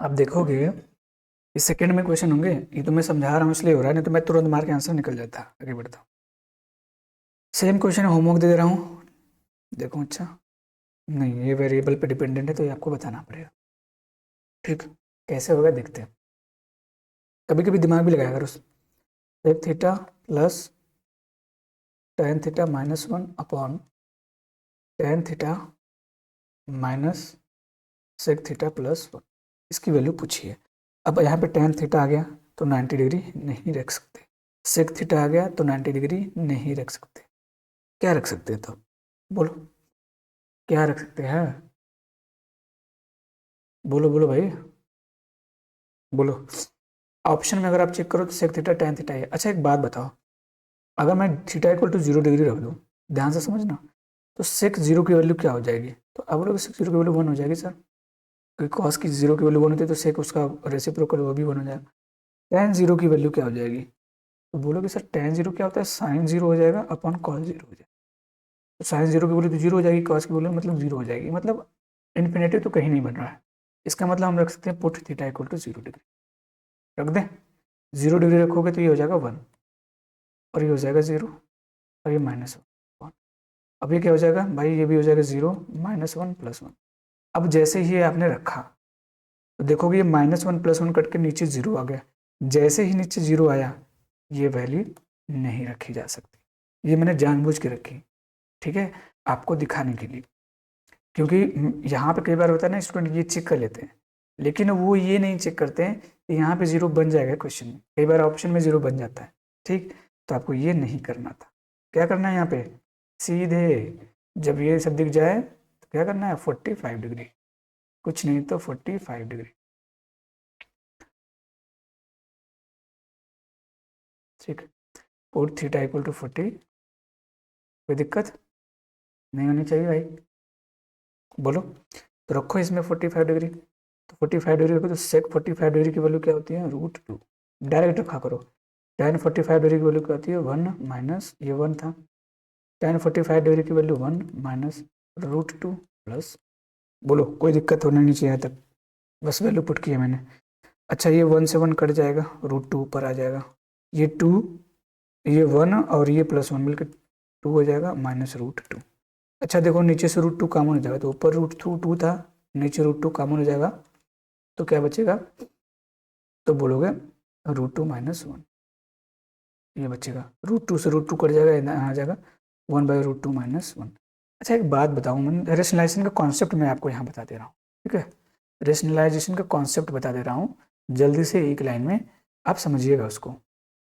आप देखोगे ये सेकंड में क्वेश्चन होंगे, ये तो मैं समझा रहा हूँ इसलिए हो रहा है, नहीं तो मैं तुरंत मार के आंसर निकल जाता। आगे बढ़ता हूँ, सेम क्वेश्चन होमवर्क दे रहा हूँ, देखो। अच्छा नहीं, ये वेरिएबल पे डिपेंडेंट है, तो ये आपको बताना पड़ेगा, ठीक। कैसे होगा देखते हैं, कभी कभी दिमाग भी लगाया करो। Sec theta plus tan theta -1 upon tan theta minus sec theta +1, इसकी वैल्यू पूछिए। अब यहाँ पे tan थीटा आ गया तो 90 डिग्री नहीं रख सकते, सेक थीटा आ गया तो 90 डिग्री नहीं रख सकते, क्या रख सकते हैं, तो बोलो क्या रख सकते हैं, बोलो बोलो भाई, बोलो। ऑप्शन में अगर आप चेक करो तो सेक थीटा tan थीटा है। अच्छा एक बात बताओ, अगर मैं थीटा इक्वल टू 0 डिग्री रख दूँ, ध्यान से समझना, तो सेक 0 की वैल्यू क्या हो जाएगी, तो अब बोलोगे सेक 0 की वैल्यू 1 हो जाएगी सर, क्योंकि कॉस की 0 की वैल्यू 1 होती है, तो सेक उसका रेसिप्रोकल वो भी 1 हो जाएगा। tan 0 की वैल्यू क्या हो जाएगी, तो बोलोगे सर tan 0 क्या होता है, साइन 0 हो जाएगा अपॉन कॉस 0 हो जाएगा, तो साइन 0 की वैल्यू तो 0 हो जाएगी, कॉस की वैल्यू मतलब 0 हो जाएगी, मतलब इन्फिनेटिव तो कहीं नहीं बन रहा है। इसका मतलब हम रख सकते हैं put theta equal to 0 degree, रख दें। 0 डिग्री रखोगे तो ये हो जाएगा 1, और ये हो जाएगा 0, और ये -1। अब ये क्या हो जाएगा भाई, ये भी हो जाएगा 0 -1 +1। अब जैसे ही ये आपने रखा, तो देखोगे ये -1 +1 कट के नीचे 0 आ गया, जैसे ही नीचे 0 आया, ये वैल्यू नहीं रखी जा सकती, ये मैंने जानबूझ के रखी, ठीक है, आपको दिखाने के लिए, क्योंकि यहाँ पे कई बार होता है ना, स्टूडेंट ये चेक कर लेते हैं, लेकिन वो ये नहीं चेक करते हैं कि यहाँ पे 0 बन जाएगा क्वेश्चन में, कई बार ऑप्शन में 0 बन जाता है। ठीक, तो आपको ये नहीं करना था। क्या करना है यहाँ पे, सीधे जब ये सब दिख जाए तो क्या करना है, 45 डिग्री, कुछ नहीं तो 45 डिग्री। ठीक, पुट थीटा इक्वल टू 40, कोई दिक्कत नहीं होनी चाहिए भाई, बोलो। तो रखो इसमें 45 डिग्री, तो 45 डिग्री रखो, तो सेक 45 डिग्री की वैल्यू क्या होती है, √2। डायरेक्ट रखा करो, tan 45 डिग्री की वैल्यू क्या होती है, 1 माइनस ये 1 था, tan 45 डिग्री की वैल्यू 1 माइनस √2 प्लस, बोलो कोई दिक्कत होना नहीं चाहिए तक, बस वैल्यू पुट की है मैंने। अच्छा, ये 1 से 1 कट जाएगा, √2 ऊपर आ जाएगा, ये 2, ये 1 और ये +1 मिलकर 2 हो जाएगा, माइनस √2। अच्छा देखो, नीचे से √2 कॉमन हो जाएगा, तो ऊपर √2 था, नीचे √2 कॉमन हो जाएगा, तो क्या बचेगा, तो बोलोगे √2 माइनस 1, ये बचेगा, √2 से √2 कट जाएगा, यहाँ आ जाएगा 1/√2 माइनस 1। अच्छा एक बात बताऊँ, मैं रेशनलाइजेशन का कॉन्सेप्ट मैं आपको यहाँ बता दे रहा हूँ, ठीक है, रेशनलाइजेशन का कॉन्सेप्ट बता दे रहा हूँ, जल्दी से एक लाइन में आप समझिएगा उसको,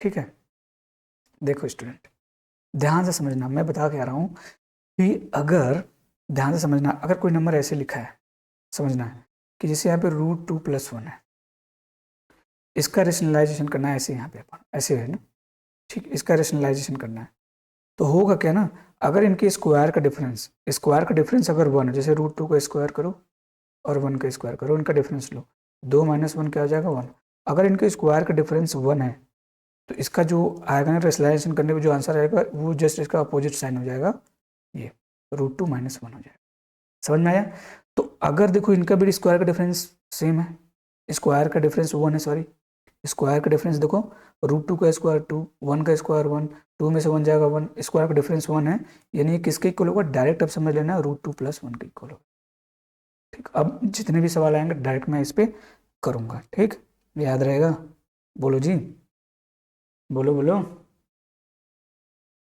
ठीक है। देखो स्टूडेंट, ध्यान से समझना, मैं बता के आ रहा हूँ कि अगर, ध्यान से समझना, अगर कोई नंबर ऐसे लिखा है, समझना है कि जैसे यहाँ पे √2 + 1 है, इसका रेशनलाइजेशन करना है, ऐसे यहाँ पे अपन ऐसे है ना, ठीक, इसका रेशनलाइजेशन करना है, तो होगा क्या ना, अगर इनके स्क्वायर का डिफरेंस अगर 1 है, जैसे √2 का स्क्वायर करो और 1 का स्क्वायर करो, इनका डिफरेंस लो, 2 माइनस 1 क्या हो जाएगा, 1। अगर इनके स्क्वायर का डिफरेंस 1 है, तो इसका जो आएगा ना रेशनलाइजेशन करने पर जो आंसर आएगा, वो जस्ट इसका अपोजिट साइन हो जाएगा, ये √2 - 1 हो जाएगा। समझ में आया। तो अगर देखो इनका भी स्क्वायर का डिफरेंस सेम है, स्क्वायर का डिफरेंस 1 है, सॉरी स्क्वायर का डिफरेंस देखो, √2 का स्क्वायर 2, 1 का स्क्वायर 1, 2 में से 1 जाएगा 1, स्क्वायर का डिफरेंस 1 है, यानी ये किसके इक्वल होगा, डायरेक्ट अब समझ लेना, √2 + 1 के इक्वल होगा। ठीक, अब जितने भी सवाल आएंगे डायरेक्ट मैं इस पर करूँगा, ठीक, याद रहेगा, बोलो जी, बोलो बोलो,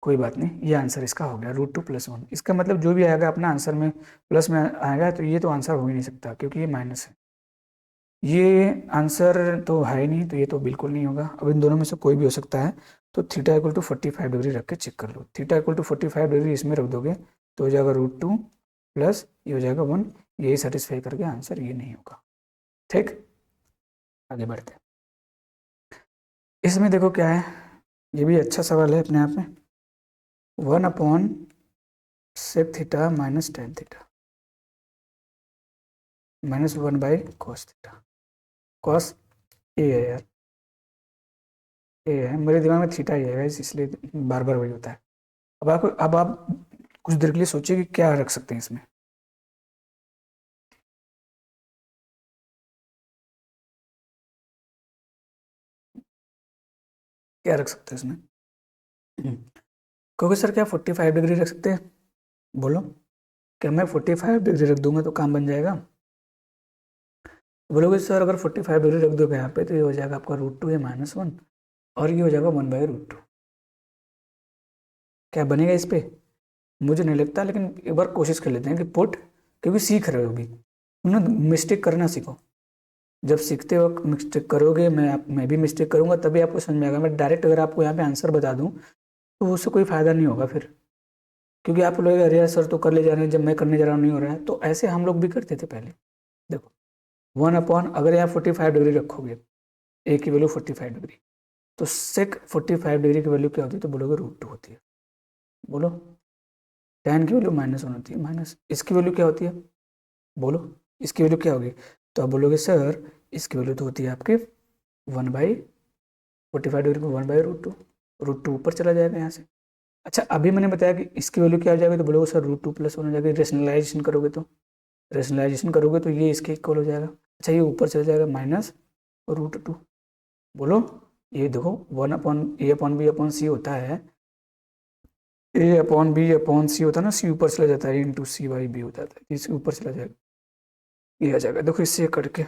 कोई बात नहीं, ये आंसर इसका हो गया, √2 + 1। इसका मतलब जो भी आएगा अपना आंसर में प्लस में आएगा, तो ये तो आंसर हो ही नहीं सकता, क्योंकि ये माइनस है, ये आंसर तो है ही नहीं, तो ये तो बिल्कुल नहीं होगा। अब इन दोनों में से कोई भी हो सकता है, तो थीटा इक्वल टू 45 डिग्री रख के चेक कर लो, थीटा इक्वल टू 45 डिग्री इसमें रख दोगे तो हो जाएगा √2 प्लस ये हो जाएगा 1, यही सेटिस्फाई करके आंसर ये नहीं होगा। ठीक, आगे बढ़ते हैं। इसमें देखो क्या है, ये भी अच्छा सवाल है अपने आप में, 1/sec theta minus tan theta -1/cos theta, cos ए है यार, ए है, मेरे दिमाग में थीटा ही है गाइस, इसलिए बार बार वही होता है। अब आप कुछ देर के लिए सोचिए कि क्या रख सकते हैं इसमें, क्या रख सकते हैं इसमें, क्योंकि सर क्या 45 डिग्री रख सकते हैं, बोलो, क्या मैं 45 डिग्री रख दूंगा तो काम बन जाएगा, बोलोगे सर अगर 45 डिग्री रख दोगे यहाँ पे तो ये हो जाएगा आपका √2 या -1, और ये हो जाएगा 1/√2, क्या बनेगा इस पे, मुझे नहीं लगता, लेकिन एक बार कोशिश कर लेते हैं कि पुट, क्योंकि सीख रहे हो अभी, ना मिस्टेक करना सीखो, जब सीखते वक्त मिस्टेक करोगे, मैं भी मिस्टेक करूंगा, तभी आपको समझ में आएगा। मैं डायरेक्ट अगर आपको यहाँ पे आंसर बता दूं तो उससे कोई फायदा नहीं होगा फिर, क्योंकि आप लोग अरे यार सर तो कर ले जा रहे हैं, जब मैं करने जा रहा हूँ नहीं हो रहा है, तो ऐसे हम लोग भी करते थे पहले। देखो 1/, अगर यहाँ 45 डिग्री रखोगे, ए की वैल्यू 45 डिग्री, तो सेक 45 डिग्री की वैल्यू क्या होती है, तो बोलोगे √2 होती है, बोलो, tan की वैल्यू -1 होती है, माइनस इसकी वैल्यू क्या होती है, बोलो, इसकी वैल्यू क्या होगी, तो आप बोलोगे सर इसकी वैल्यू तो होती है आपके 1/45 डिग्री को 1/√2, √2 ऊपर चला जाएगा यहाँ से। अच्छा अभी मैंने बताया कि इसकी वैल्यू क्या हो जाएगी, तो बोलोगे सर √2 + 1 हो जाएगा, रेशनलाइजेशन करोगे तो, रेशनलाइजेशन करोगे तो ये इसके इक्वल हो जाएगा। अच्छा ये ऊपर चला जाएगा -√2, बोलो, ये देखो 1/a/b/c होता है, a/b/c होता है ना, c ऊपर चला जाता है, इंटू c/b हो जाता है, इसके ऊपर चला जाएगा, ये आ जाएगा, देखो इससे कट के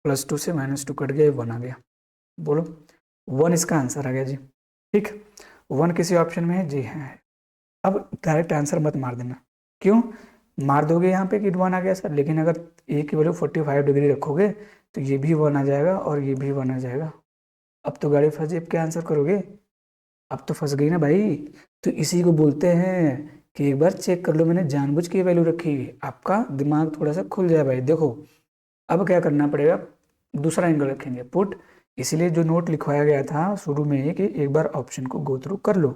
+2 से -2 कट गया, 1 आ गया, बोलो 1 इसका आंसर आ गया जी। ठीक, 1 किसी ऑप्शन में है जी, है। अब डायरेक्ट आंसर मत मार देना, क्यों, मार दोगे यहाँ पे कि 1 आ गया सर, लेकिन अगर ए की वैल्यू 45 डिग्री रखोगे तो ये भी 1 आ जाएगा और ये भी 1 आ जाएगा। अब तो गाड़ी फंस गई, अब क्या आंसर करोगे? अब तो फंस गई ना भाई। तो इसी को बोलते हैं कि एक बार चेक कर लो, मैंने जानबूझ के वैल्यू रखी है, आपका दिमाग थोड़ा सा खुल जाए भाई। देखो अब क्या करना पड़ेगा, दूसरा एंगल रखेंगे, पुट। इसीलिए जो नोट लिखवाया गया था शुरू में ही कि एक बार ऑप्शन को गो थ्रू कर लो।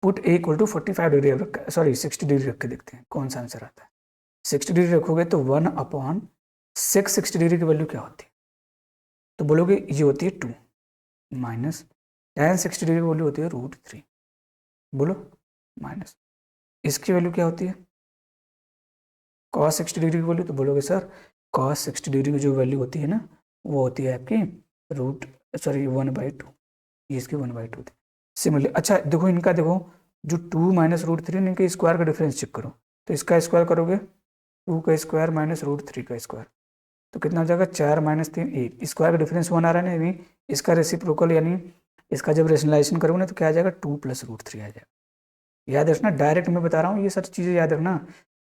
Put A equal to 45 degree रखा, सॉरी 60 डिग्री रख के देखते हैं कौन सा आंसर आता है। 60 डिग्री रखोगे तो 1/6 60 डिग्री की वैल्यू क्या होती है? तो बोलोगे ये होती है 2 माइनस tan 60 डिग्री की वैल्यू होती है √3। बोलो माइनस इसकी वैल्यू क्या होती है cos 60 डिग्री की वैल्यू। तो बोलोगे सर cos 60 डिग्री की जो वैल्यू होती है ना वो होती है आपकी 1/2, ये इसकी 1/2 होती है। सिमिलरली अच्छा देखो इनका, देखो जो 2 माइनस √3 इनके स्क्वायर का डिफरेंस चेक करो। तो इसका स्क्वायर करोगे 2 का स्क्वायर माइनस √3 का स्क्वायर, तो कितना हो जाएगा 4 माइनस 3 1। स्क्वायर का डिफरेंस 1 आ रहा है ना, यानी इसका रेसिप्रोकल, यानी इसका जब रेशनलाइजेशन करोगे ना तो क्या आ जाएगा 2 + √3 आ जाएगा। याद रखना, डायरेक्ट मैं बता रहा हूँ, ये सारी चीज़ें याद रखना।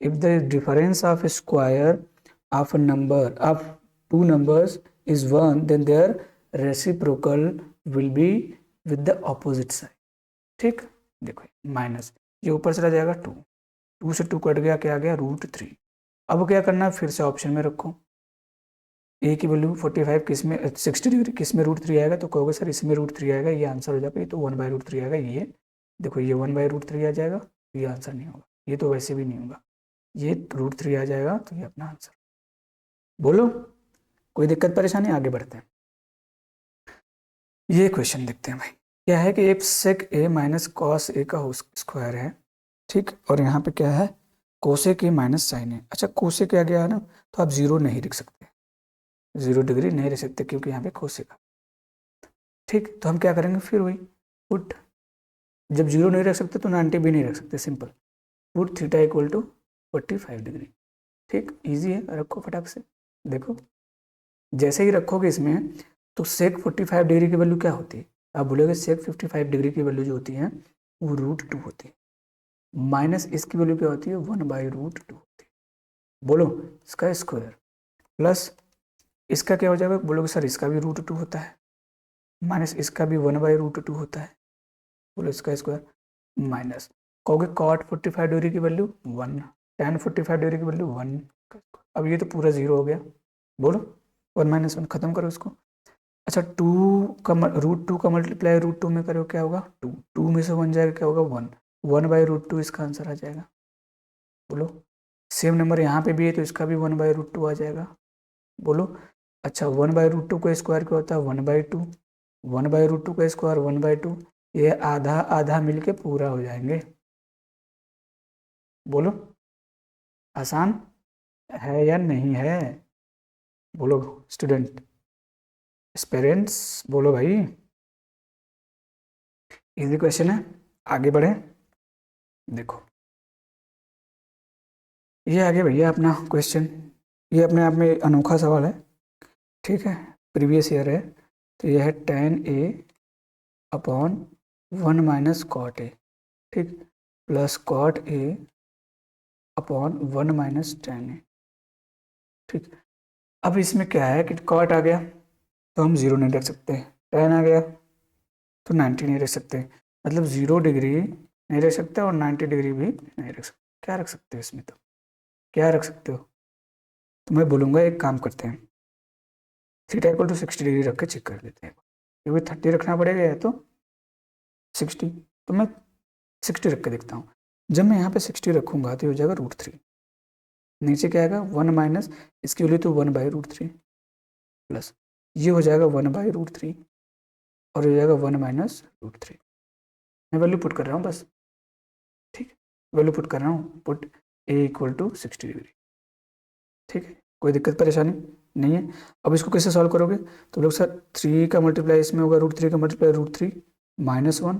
If the difference of square of a number of 2 numbers is 1 then their reciprocal will be with the opposite side. ठीक, देखो माइनस ये ऊपर चला जाएगा 2 से 2 कट गया, क्या आ गया √3। अब क्या करना है, फिर से ऑप्शन में रखो ए की वैल्यू 45 किस में 60 डिग्री किस में √3 आएगा, तो कहोगे सर इसमें √3 आएगा, ये आंसर हो जाएगा। ये तो 1/√3 आएगा, ये देखो ये 1/√3 आ जाएगा, ये आंसर नहीं होगा, ये तो वैसे भी नहीं होगा, ये √3 आ जाएगा, तो ये अपना आंसर। बोलो कोई दिक्कत परेशानी, आगे बढ़ते हैं। ये क्वेश्चन देखते हैं भाई, क्या है कि F sec A minus cos A का स्क्वायर है, ठीक, और यहाँ पे क्या है कोसेक ए माइनस साइन ए। अच्छा कोसेक आ गया है ना, तो आप 0 नहीं लिख सकते, 0 डिग्री नहीं रख सकते क्योंकि यहाँ पे कोसेक। ठीक, तो हम क्या करेंगे फिर वही पुट, जब 0 नहीं रख सकते तो 90 भी नहीं रख सकते, simple. Put theta equal to 45 degree. ठीक, इजी है, रखो फटाक से। देखो जैसे ही रखोगे इसमें तो सेक 45 डिग्री की वैल्यू क्या होती है, आप बोलोगे सेक 55 डिग्री की वैल्यू जो होती है वो √2 होती है, माइनस इसकी वैल्यू क्या होती है 1/√2 होती है। बोलो इसका स्क्वायर प्लस इसका क्या हो जाएगा, बोलोगे सर इसका भी √2 होता है, माइनस इसका भी 1/√2 होता है, बोलो इसका स्क्वायर माइनस कहोगे कॉट 45 डिग्री की वैल्यू 1, tan 45 डिग्री की वैल्यू 1। अब ये तो पूरा 0 हो गया, बोलो 1 - 1 खत्म करो इसको। अच्छा 2 का √2 का मल्टीप्लाई √2 में करो क्या होगा 2, 2 में से 1 जाएगा क्या होगा 1, 1/√2 इसका आंसर आ जाएगा। बोलो सेम नंबर यहाँ पे भी है तो इसका भी 1/√2 आ जाएगा। बोलो अच्छा 1/√2 का स्क्वायर क्या होता है 1/2, 1/√2 का स्क्वायर 1/2, ये आधा आधा मिलके पूरा हो जाएंगे। बोलो आसान है या नहीं है, बोलो स्टूडेंट पेरेंट्स, बोलो भाई। इजी क्वेश्चन है, आगे बढ़े। देखो ये आगे भैया अपना क्वेश्चन, ये अपने आप में अनोखा सवाल है, ठीक है, प्रीवियस ईयर है। तो ये है tan a upon 1 - cot a, ठीक, plus cot a upon 1 - tan a, ठीक। अब इसमें क्या है कि cot आ गया तो हम 0 नहीं रख सकते, tan आ गया तो 90 नहीं रख सकते, मतलब 0 डिग्री नहीं रख सकते और 90 डिग्री भी नहीं रख सकते। क्या रख सकते हो इसमें, तो क्या रख सकते हो, तो मैं बोलूँगा एक काम करते हैं, थीटा इक्वल टू 60 डिग्री रख के चेक कर लेते हैं, क्योंकि 30 रखना पड़ेगा या तो 60, तो मैं 60 रख के देखता हूँ। जब मैं यहाँ पे 60 रखूँगा तो ये हो जाएगा √3, नीचे क्या आएगा 1 माइनस इसकी वैल्यू तो 1/√3 प्लस ये हो जाएगा 1/√3 और ये हो जाएगा 1 - √3। मैं वैल्यू पुट कर रहा हूँ बस, ठीक, वैल्यू पुट कर रहा हूँ, put A equal to 60 degree, ठीक है, कोई दिक्कत परेशानी नहीं है। अब इसको कैसे सॉल्व करोगे, तो लोग सर 3 का मल्टीप्लाई इसमें होगा √3 का मल्टीप्लाई √3 -1,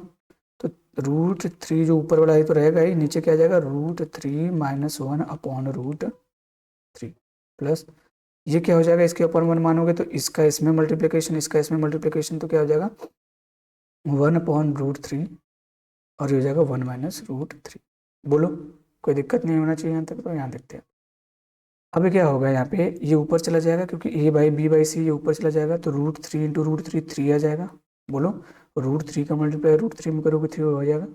तो √3 जो ऊपर वाला है तो रहेगा ही, नीचे क्या आ जाएगा √3 - 1 अपॉन √3 प्लस ये क्या हो जाएगा, इसके अपॉन 1 मानोगे तो इसका इसमें मल्टीप्लिकेशन, इसका इसमें मल्टीप्लिकेशन, तो क्या हो जाएगा 1/√3 और ये हो जाएगा 1 - √3। बोलो कोई दिक्कत नहीं होना चाहिए यहाँ तक, तो यहाँ देखते हैं। अब क्या होगा यहाँ पे, ये ऊपर चला जाएगा क्योंकि a/b/c ये ऊपर चला जाएगा, तो √3 इंटू √3 3 आ जाएगा। बोलो, √3 का मल्टीप्लाई √3 में करोगे 3 हो जाएगा,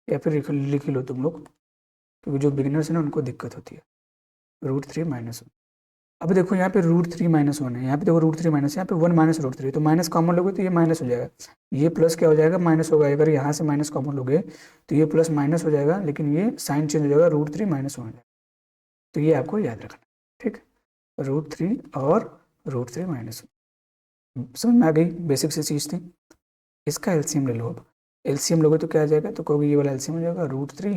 या फिर लिख ही लो तुम लोग, क्योंकि जो बिगिनर्स है ना उनको दिक्कत होती है। √3 -1। अब देखो यहाँ पे √3 -1 है, यहाँ पे देखो √3 माइनस, यहाँ पे 1 माइनस √3, तो माइनस कॉमन लोगे तो ये माइनस हो जाएगा, ये प्लस क्या हो जाएगा, माइनस होगा। अगर यहाँ से माइनस कॉमन लोगे तो ये प्लस माइनस हो जाएगा, लेकिन ये साइन चेंज हो जाएगा, √3 -1 हो जाएगा। तो ये आपको याद रखना, ठीक। √3 और √3 -1 समझ में आ गई, बेसिक सी चीज़ थी। इसका एलसीएम ले लो। अब एलसीएम लोगे तो क्या आ जाएगा, तो कहोगे ये वाला एलसीएम हो जाएगा √3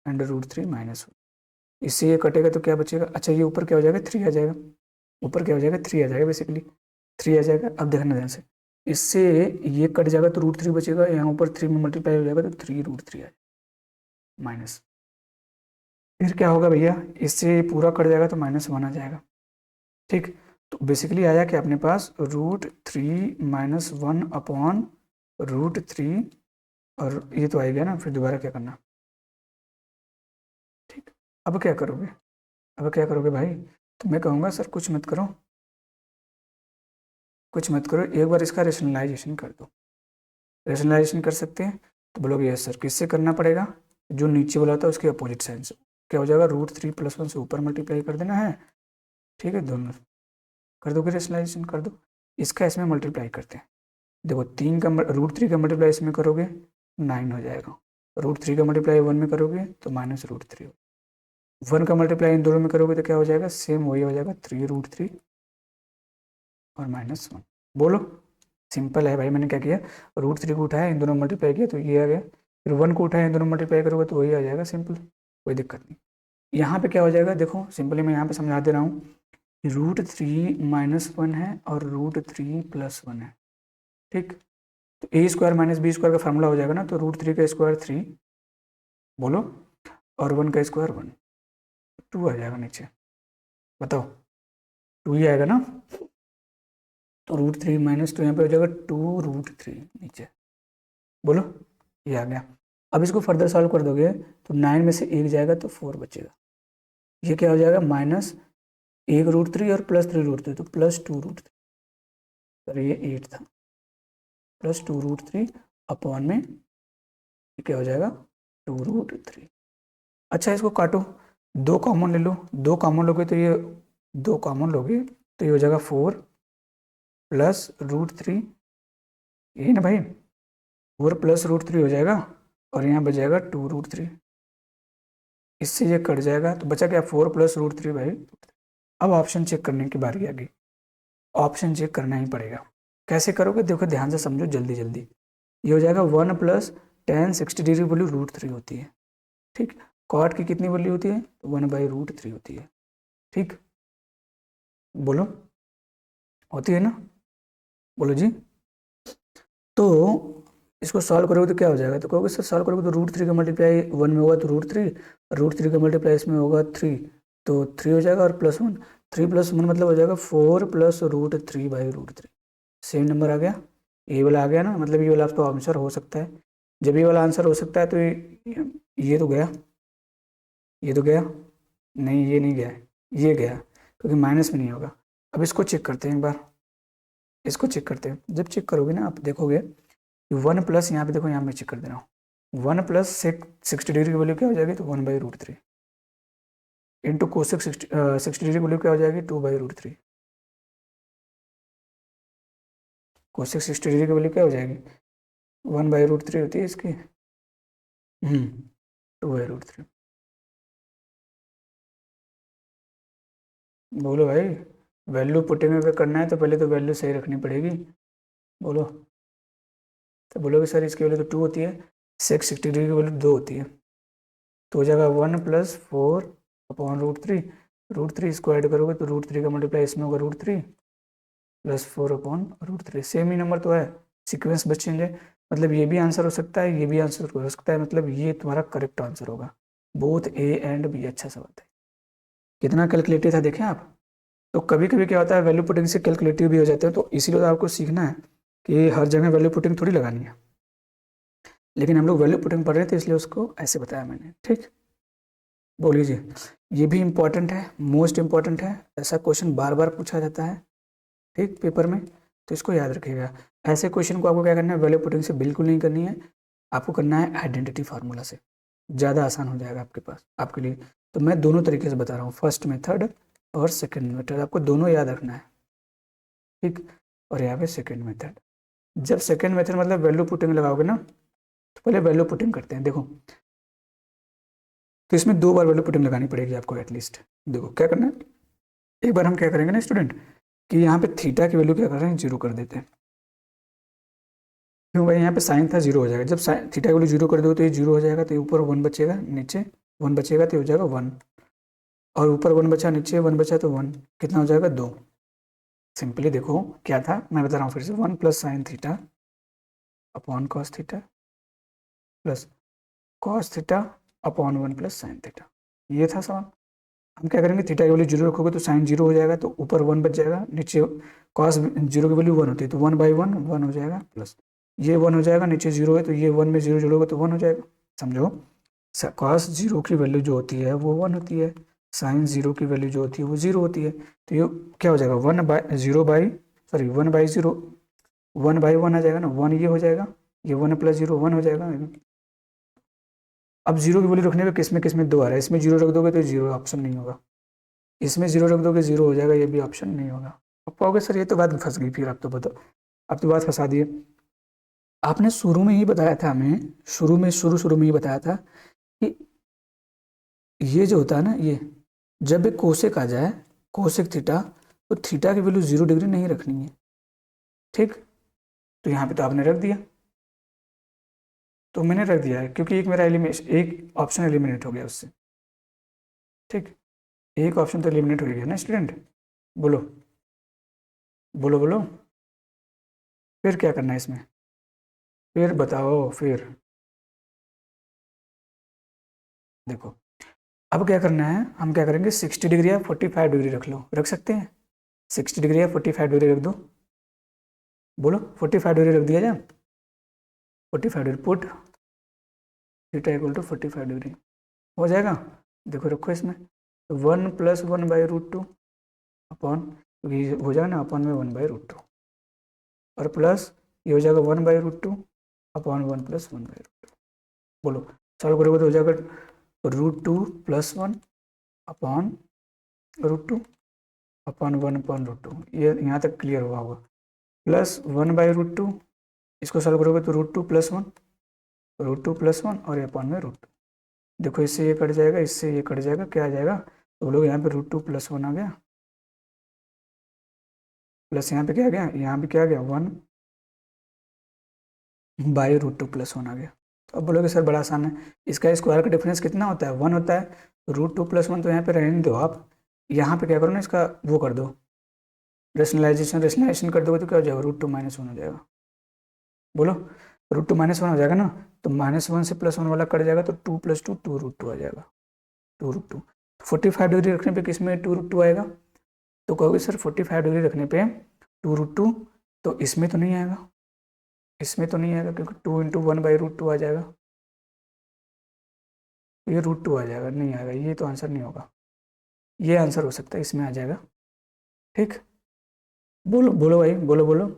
एंड √3 -1। इससे ये कटेगा तो क्या बचेगा, अच्छा ये ऊपर क्या हो जाएगा, 3 आ जाएगा, ऊपर क्या हो जाएगा, 3 आ जाएगा, बेसिकली 3 आ जाएगा। अब देखना ध्यान से, इससे ये कट जाएगा तो √3 बचेगा, यहाँ ऊपर 3 में मल्टीप्लाई हो जाएगा तो 3 √3 आ जाएगा माइनस। फिर क्या होगा भैया, इससे पूरा कट जाएगा तो -1 आ जाएगा, ठीक। तो बेसिकली आया कि अपने पास √3 -1 अपॉन √3, और ये तो आ गया ना, फिर दोबारा क्या करना, ठीक। अब क्या करोगे, अब क्या करोगे भाई, तो मैं कहूँगा सर कुछ मत करो, कुछ मत करो, एक बार इसका रेशनलाइजेशन कर दो। रेशनलाइजेशन कर सकते हैं, तो बोलोगे यस सर, किससे करना पड़ेगा, जो नीचे वाला था उसके अपोजिट साइन से। क्या हो जाएगा, √3 + 1 से ऊपर मल्टीप्लाई कर देना है, ठीक है, दोनों कर दोगे, रेशनलाइजेशन कर दो। इसका इसमें मल्टीप्लाई करते हैं, देखो 3 का √3 का मल्टीप्लाई इसमें करोगे 9 हो जाएगा, √3 का मल्टीप्लाई 1 में करोगे तो -√3, 1 का मल्टीप्लाई इन दोनों में करोगे तो क्या हो जाएगा, सेम वही हो जाएगा, 3√3 और -1। बोलो, सिंपल है भाई। मैंने क्या किया, √3 को उठाया, इन दोनों मल्टीप्लाई किया तो ये आ गया, फिर 1 को उठाया, इन दोनों मल्टीप्लाई करोगे तो वही आ जाएगा, सिंपल, कोई दिक्कत नहीं। यहाँ पे क्या हो जाएगा, देखो सिंपली मैं यहाँ पे समझा दे रहा हूँ, √3 -1 है और √3 + 1 है, ठीक। तो a² - b² का फार्मूला हो जाएगा ना, तो √3 का स्क्वायर 3, बोलो, और 1 का स्क्वायर 1, 2 आ जाएगा नीचे, बताओ 2 ही आएगा ना, तो √3 -2 यहाँ पे हो जाएगा 2√3 नीचे, बोलो, ये आ गया। अब इसको फर्दर सॉल्व कर दोगे तो 9 में से 1 जाएगा तो 4 बचेगा, ये क्या हो जाएगा, -1√3 और +3√3, तो +2√3, सर ये 8 था, +2√3 अपॉन में ये क्या हो जाएगा, 2√3। अच्छा इसको काटो, 2 कॉमन ले लो, 2 कॉमन लोगे तो ये 2 कॉमन लोगे तो ये हो जाएगा 4 + √3, ये ना भाई, 4 + √3 हो जाएगा, और यहाँ बच जाएगा 2√3, इससे ये कट जाएगा तो बचा क्या, 4 + √3 भाई। अब ऑप्शन चेक करने की बारी आ गई, ऑप्शन चेक करना ही पड़ेगा। कैसे करोगे, देखो ध्यान से समझो, जल्दी जल्दी। ये हो जाएगा 1 + tan 60 डिग्री वैल्यू √3 होती है, ठीक। कॉट की कितनी वैल्यू होती है, 1/√3 होती है, ठीक। बोलो, होती है ना, बोलो जी। तो इसको सॉल्व करोगे तो क्या हो जाएगा, तो कहोगे सर सॉल्व करोगे तो √3 का मल्टीप्लाई 1 में होगा तो √3, √3 का मल्टीप्लाई इसमें होगा 3, तो 3 हो जाएगा, और +1, 3 + 1 मतलब हो जाएगा 4 + √3/√3, सेम नंबर आ गया, ये वाला आ गया ना, मतलब ये वाला आपका आंसर हो सकता है। जब ये वाला आंसर हो सकता है तो ये तो गया, ये तो गया, नहीं ये नहीं गया, ये गया, क्योंकि माइनस में नहीं होगा। अब इसको चेक करते हैं एक बार, इसको चेक करते हैं। जब चेक करोगे ना आप देखोगे 1 प्लस, यहाँ पे देखो, यहाँ मैं चेक कर दे रहा हूँ, 1 + 60 डिग्री की वैल्यू क्या हो जाएगी, तो 1/√3 इंटू कोसेक 60 डिग्री की वैल्यू क्या हो जाएगी, 2/√3, कोसेक 60 डिग्री की वैल्यू क्या हो जाएगी, 1/√3 होती है इसकी, 2/√3। बोलो भाई, वैल्यू पुटिंग अगर करना है तो पहले तो वैल्यू सही रखनी पड़ेगी, बोलो। तो बोलोगे सर इसकी वैल्यू तो 2 होती है, सेक 60 डिग्री की वैल्यू 2 होती है, तो हो जाएगा 1 + 4/√3, √3 इसको ऐड करोगे तो √3 का मल्टीप्लाई इसमें होगा √3 + 4/√3, सेम ही नंबर तो है, सीक्वेंस बस चेंज है, मतलब ये भी आंसर हो सकता है, ये भी आंसर हो सकता है, मतलब ये तुम्हारा करेक्ट आंसर होगा, बोथ A एंड B। अच्छा सवाल था, कितना कैलकुलेटिव था देखें आप। तो कभी कभी क्या होता है, वैल्यू पुटिंग से कैलकुलेटिव भी हो जाते हैं, तो इसीलिए तो आपको सीखना है कि हर जगह वैल्यू पुटिंग थोड़ी लगानी है, लेकिन हम लोग वैल्यू पुटिंग पढ़ रहे थे इसलिए उसको ऐसे बताया मैंने, ठीक। बोल लीजिए। ये भी इम्पॉर्टेंट है, मोस्ट इम्पॉर्टेंट है, ऐसा क्वेश्चन बार बार पूछा जाता है ठीक पेपर में, तो इसको याद रखिएगा। ऐसे क्वेश्चन को आपको क्या करना है, वैल्यू पुटिंग से बिल्कुल नहीं करनी है, आपको करना है आइडेंटिटी फार्मूला से, ज़्यादा आसान हो जाएगा आपके पास आपके लिए। तो मैं दोनों तरीके से बता रहा हूँ, फर्स्ट मेथड और सेकेंड मेथड, आपको दोनों याद रखना है ठीक। और यहाँ पे सेकेंड मेथड, जब सेकेंड मेथड मतलब वैल्यू पुटिंग लगाओगे ना, तो पहले वैल्यू पुटिंग करते हैं। देखो, तो इसमें 2 बार वैल्यू पुटिंग लगानी पड़ेगी आपको एटलीस्ट। देखो क्या करना है, एक बार हम क्या करेंगे ना स्टूडेंट, कि यहाँ पे थीटा की वैल्यू क्या कर रहे हैं, 0 कर देते हैं। क्यों भाई, यहाँ पे साइन था 0 हो जाएगा, जब साइन थीटा की वैल्यू 0 कर दो तो ये 0 हो जाएगा, तो ऊपर 1 बचेगा, नीचे 1 बचेगा, तो ये हो जाएगा 1, और ऊपर 1 बचा नीचे 1 बचा तो 1, कितना हो जाएगा 2। सिंपली देखो क्या था, मैं बता रहा हूँ फिर से, 1 plus sine theta upon cos theta plus cos theta upon 1 plus sine theta, ये था सवाल। हम क्या करेंगे, थीटा की वैल्यू 0 रखोगे तो साइन 0 हो जाएगा, तो ऊपर 1 बच जाएगा, नीचे कॉस 0 की वैल्यू 1 होती है, तो 1/1 1 हो जाएगा, प्लस ये 1 हो जाएगा, नीचे 0 है तो ये 1 में 0 जोड़ोगे तो 1 हो जाएगा। समझो, कॉस 0 की वैल्यू जो होती है वो 1 होती है, साइन 0 की वैल्यू जो होती है वो 0 होती है, तो ये क्या हो जाएगा, 1/0 1/1 आ जाएगा ना, 1 ये हो जाएगा, ये 1 + 0 1 हो जाएगा। अब 0 की वैल्यू रखने पे किस में 2 आ रहा है, इसमें 0 रख दोगे तो 0 ऑप्शन नहीं होगा, इसमें 0 रख दोगे 0 हो जाएगा, ये भी ऑप्शन नहीं होगा। अब कहोगे सर ये तो बात फंस गई, फिर आप तो बताओ, आप तो बात फंसा दिए। आपने शुरू में ही बताया था हमें, शुरू में ही बताया था कि ये जो होता है ना, ये जब एक कोसेक आ जाए, कोसेक थीटा, तो थीटा की वैल्यू 0 डिग्री नहीं रखनी है ठीक। तो यहाँ पे तो आपने रख दिया, तो मैंने रख दिया है क्योंकि एक मेरा एलिमिनेशन, एक ऑप्शन एलिमिनेट हो गया उससे ठीक, एक ऑप्शन तो एलिमिनेट हो गया ना स्टूडेंट। बोलो बोलो बोलो, फिर क्या करना है इसमें, फिर बताओ फिर। देखो अब क्या करना है, हम क्या करेंगे, 60 डिग्री या 45 डिग्री रख लो, रख सकते हैं, 60 डिग्री या 45 डिग्री रख दो। बोलो 45 डिग्री रख दिया जाए, 45 degree put theta equal to 45 degree हो जाएगा। देखो रखो इसमें, 1 + 1/√2 अपॉन, क्योंकि हो जाएगा ना अपॉन में 1/√2, और प्लस ये हो जाएगा 1/√2 अपॉन 1 + 1/√2। बोलो सॉल्व करोगे तो हो जाएगा √2 + 1 अपॉन √2 अपॉन 1 अपॉन √2, ये यहाँ तक क्लियर हुआ होगा, प्लस 1/√2, इसको सॉल्व करोगे तो √2 + 1, √2 + 1 और ये अपॉन में √2। देखो इससे ये कट जाएगा, इससे ये कट जाएगा, क्या आ जाएगा, तो लोग यहाँ पे √2 + 1 आ गया, प्लस यहाँ पे क्या आ गया, यहाँ पे क्या आ गया, 1/√2 + 1 आ गया। तो अब बोलोगे सर बड़ा आसान है, इसका स्क्वायर का डिफरेंस कितना होता है, 1 होता है, √2 + 1 तो यहाँ पे रहने दो आप, यहाँ पे क्या करो ना, इसका वो कर दो, रेशनलाइजेशन कर दोगे तो क्या हो जाएगा, √2 - 1 हो जाएगा। बोलो √2 - 1 हो जाएगा ना, तो -1 से +1 वाला कट जाएगा, तो 2 + 2 2√2 आ जाएगा, 2√2। 45 डिग्री रखने पे किस में 2√2 आएगा, तो कहोगे सर 45 डिग्री रखने पे 2√2, तो इसमें तो नहीं आएगा, इसमें तो नहीं आएगा क्योंकि 2 × 1/√2 आ जाएगा, ये √2 आ जाएगा, नहीं आएगा, ये तो आंसर नहीं होगा, ये आंसर हो सकता है, इसमें आ जाएगा ठीक। बोलो बोलो भाई, बोलो बोलो,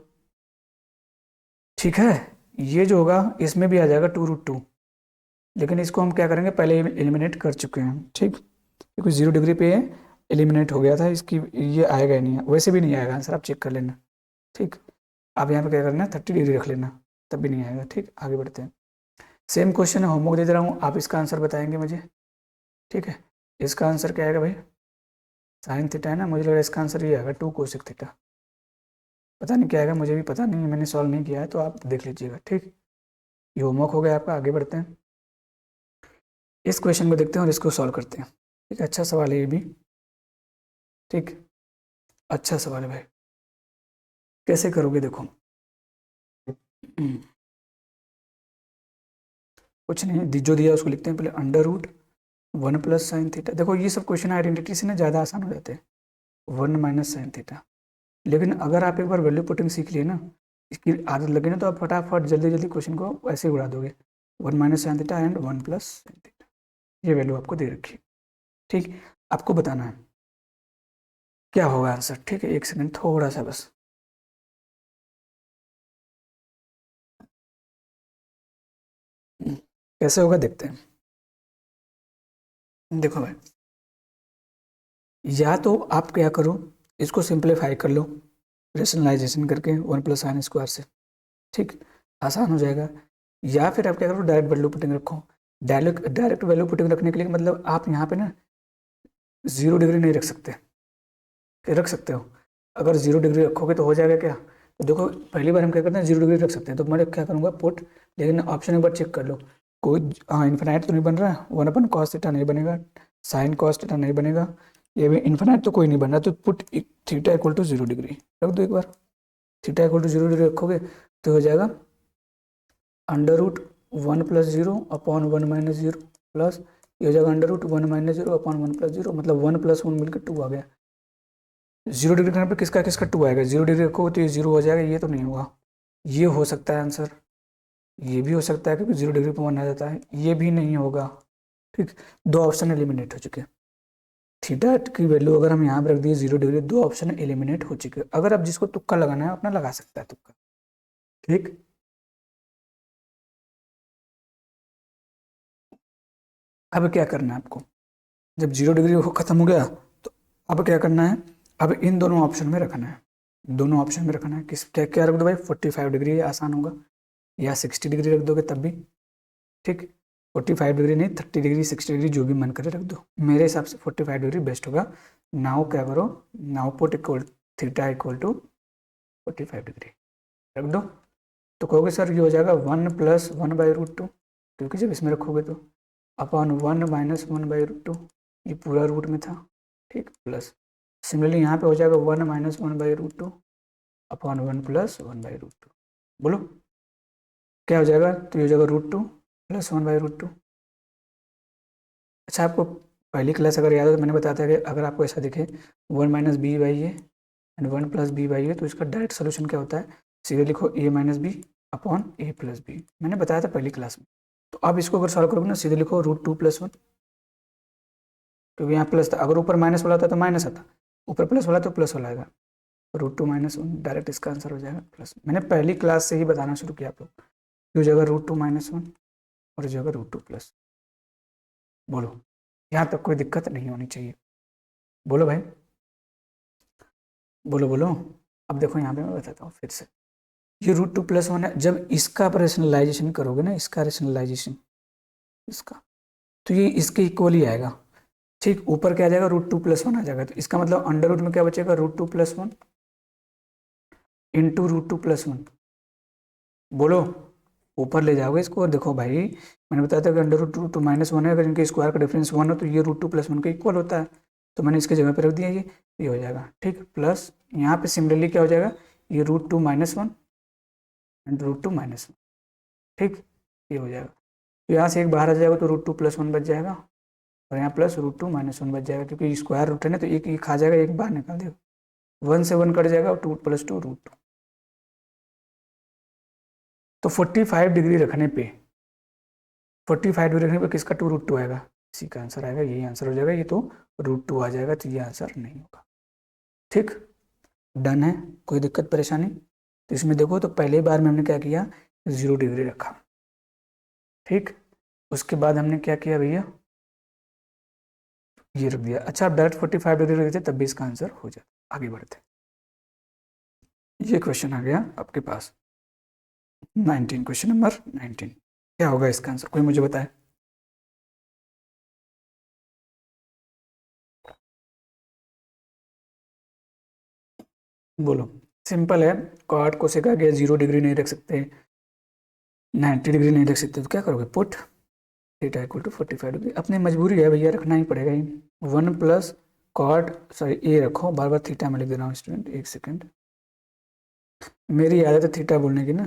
ठीक है। ये जो होगा इसमें भी आ जाएगा 2√2, लेकिन इसको हम क्या करेंगे, पहले एलिमिनेट कर चुके हैं ठीक, क्योंकि 0 डिग्री पे एलिमिनेट हो गया था, इसकी ये आएगा ही नहीं, वैसे भी नहीं आएगा आंसर, आप चेक कर लेना ठीक। आप यहाँ पे क्या करना है, 30 डिग्री रख लेना, तब भी नहीं आएगा ठीक। आगे बढ़ते हैं, सेम क्वेश्चन है, होमवर्क दे दे रहा हूँ, आप इसका आंसर बताएंगे मुझे ठीक है। इसका आंसर क्या आएगा भाई, साइन थीटा है ना, मुझे लग रहा है इसका आंसर ये आएगा 2 कोसेक थीटा, पता नहीं क्या आएगा, मुझे भी पता नहीं है, मैंने सॉल्व नहीं किया है, तो आप देख लीजिएगा ठीक। ये होमवर्क हो गया आपका, आगे बढ़ते हैं, इस क्वेश्चन को देखते हैं और इसको सॉल्व करते हैं ठीक है। अच्छा सवाल है ये भी ठीक, अच्छा सवाल है भाई, कैसे करोगे देखो। कुछ नहीं, जो दिया उसको लिखते हैं पहले, √1 + साइन थीटा। देखो ये सब क्वेश्चन आइडेंटिटी से ना ज़्यादा आसान हो जाते हैं, 1 - साइन थीटा। लेकिन अगर आप एक बार वैल्यू पुटिंग सीख लिए ना, इसकी आदत लगे ना, तो आप फटाफट जल्दी जल्दी क्वेश्चन को ऐसे ही उड़ा दोगे, 1 - sine theta and 1 + sine theta, ये वैल्यू आपको दे रखी है ठीक, आपको बताना है क्या होगा आंसर। ठीक है, 1 सेकंड थोड़ा सा बस। कैसे होगा देखते हैं। देखो भाई, या तो आप क्या करो, इसको सिंप्लीफाई कर लो रेशनलाइजेशन करके 1 + sin² से। ठीक, आसान हो जाएगा। या फिर आप क्या करो, डायरेक्ट वैल्यू पुटिंग रखो। डायरेक्ट डायरेक्ट वैल्यू पुटिंग रखने के लिए मतलब आप यहाँ पे ना 0 डिग्री नहीं रख सकते, कि रख सकते हो। अगर 0 डिग्री रखोगे तो हो जाएगा क्या, तो देखो पहली बार हम क्या करते हैं 0 डिग्री रख सकते हैं, तो मैं क्या करूँगा पुट, लेकिन ऑप्शन एक बार चेक कर लो। कोई हाँ इन्फिनाइट तो नहीं बन रहा है, 1/cos θ नहीं बनेगा, sin cos θ नहीं बनेगा, ये भी इन्फिनाइट तो कोई नहीं बन रहा, तो put theta equal to 0 degree रख दो एक बार। थीटा इक्वल टू 0 डिग्री रखोगे तो हो जाएगा √1 + 0/1 - 0 प्लस ये हो जाएगा √1 - 0/1 + 0, मतलब 1 + 1 मिलकर 2 आ गया। 0 डिग्री करने पर किसका किसका 2 आएगा, 0 डिग्री रखोगे तो ये 0 हो जाएगा, ये तो नहीं होगा। ये हो सकता है आंसर, ये भी हो सकता है क्योंकि 0 डिग्री पर 1 आ जाता है, ये भी नहीं होगा। ठीक, 2 ऑप्शन एलिमिनेट हो चुके हैं। थीटा की वैल्यू अगर हम यहाँ पर रख दिए 0 डिग्री, 2 ऑप्शन एलिमिनेट हो चुके हैं। अगर अब जिसको तुक्का लगाना है अपना लगा सकता है तुक्का। ठीक, अब क्या करना है आपको, जब 0 डिग्री हो खत्म हो गया तो अब क्या करना है, अब इन दोनों ऑप्शन में रखना है, दोनों ऑप्शन में रखना है। किस क्या क्या रख दो भाई, 45 डिग्री आसान होगा, या 60 डिग्री रख दोगे तब भी ठीक। 45 डिग्री नहीं, 30 डिग्री 60 डिग्री जो भी मन करे रख दो, मेरे हिसाब से 45 डिग्री बेस्ट होगा। नाउ क्या करो, now put equal theta equal to 45 degree रख दो। तो कहोगे सर ये हो जाएगा 1 + 1/√2, क्योंकि जब इसमें रखोगे तो अपॉन 1 - 1/√2, ये पूरा रूट में था। ठीक, प्लस सिमिलरली यहाँ पे हो जाएगा 1 - 1/√2 अपॉन 1 + 1/√2। बोलो क्या हो जाएगा, तो ये हो जाएगा √2 + 1/√2। अच्छा, आपको पहली क्लास अगर याद हो तो मैंने बताया था कि अगर आपको ऐसा दिखे 1 - b/a एंड 1 + b/a, तो इसका डायरेक्ट सोल्यूशन क्या होता है, सीधे लिखो a - b upon a + b, मैंने बताया था पहली क्लास में। तो अब इसको अगर सॉल्व करोगे ना, सीधे लिखो √2 + 1, क्योंकि यहाँ प्लस था, अगर ऊपर माइनस वाला होता तो माइनस आता, ऊपर प्लस वाला तो प्लस वाला आएगा, √2 - 1, डायरेक्ट इसका आंसर हो जाएगा प्लस। मैंने पहली क्लास से ही बताना शुरू किया आप लोग, ये हो जाएगा √2 - 1 और हो जाएगा √2 प्लस। बोलो, यहाँ तक कोई दिक्कत नहीं होनी चाहिए। बोलो भाई, बोलो बोलो। अब देखो यहाँ पे मैं बताता हूँ फिर से, ये √2 + 1 है, जब इसका आप रेशनलाइजेशन करोगे ना, इसका रेशनलाइजेशन इसका, तो ये इसके इक्वल ही आएगा। ठीक, ऊपर क्या आ जाएगा, √2 + 1 आ जाएगा, तो इसका मतलब अंडर रूट में क्या बचेगा, √2 + 1 इंटू √2 + 1। बोलो, ऊपर ले जाओगे इसको, और देखो भाई मैंने बताया था कि अंडर रूट -1 है, अगर इनके स्क्वायर का डिफरेंस 1 हो तो ये √2 + 1 का इक्वल होता है, तो मैंने इसके जगह पे रख दिया, ये हो जाएगा। ठीक, प्लस यहाँ पे सिमिलरली क्या हो जाएगा, ये √2 - 1 एंड √2 - 1। ठीक, ये हो जाएगा, तो यहाँ से एक बाहर आ जाएगा तो √2 + 1 बच जाएगा, और यहाँ प्लस √2 - 1 बच जाएगा, क्योंकि स्क्वायर रूट है ना, तो एक खा जाएगा, एक बाहर निकाल देगा, 1 से 1 कट जाएगा और 2 + 2 √2। तो 45 डिग्री रखने पे, 45 डिग्री रखने पे किसका 2 √2 आएगा, इसी का आंसर आएगा, यही आंसर हो जाएगा, ये तो √2 आ जाएगा, तो ये आंसर नहीं होगा। ठीक, डन है, कोई दिक्कत परेशानी। तो इसमें देखो, तो पहले बार में हमने क्या किया, 0 डिग्री रखा। ठीक, उसके बाद हमने क्या किया भैया, ये रख दिया। अच्छा, आप डायरेक्ट 45 डिग्री रख देते तब भी इसका आंसर हो जाता। आगे बढ़ते, ये क्वेश्चन आ गया आपके पास 19, क्वेश्चन नंबर 19। क्या होगा इसका आंसर, कोई मुझे बताए। बोलो, सिंपल है, कॉट कोसेक आ गया, 0 डिग्री नहीं रख सकते, 90 डिग्री नहीं रख सकते, तो क्या करोगे, put theta equal to 45 degree. अपनी मजबूरी है भैया, रखना ही पड़ेगा ही। 1 + सॉरी ए रखो, बार बार थीटा में लिख दे रहा हूँ स्टूडेंट, 1 सेकेंड, मेरी आदत है थीटा बोलने की ना,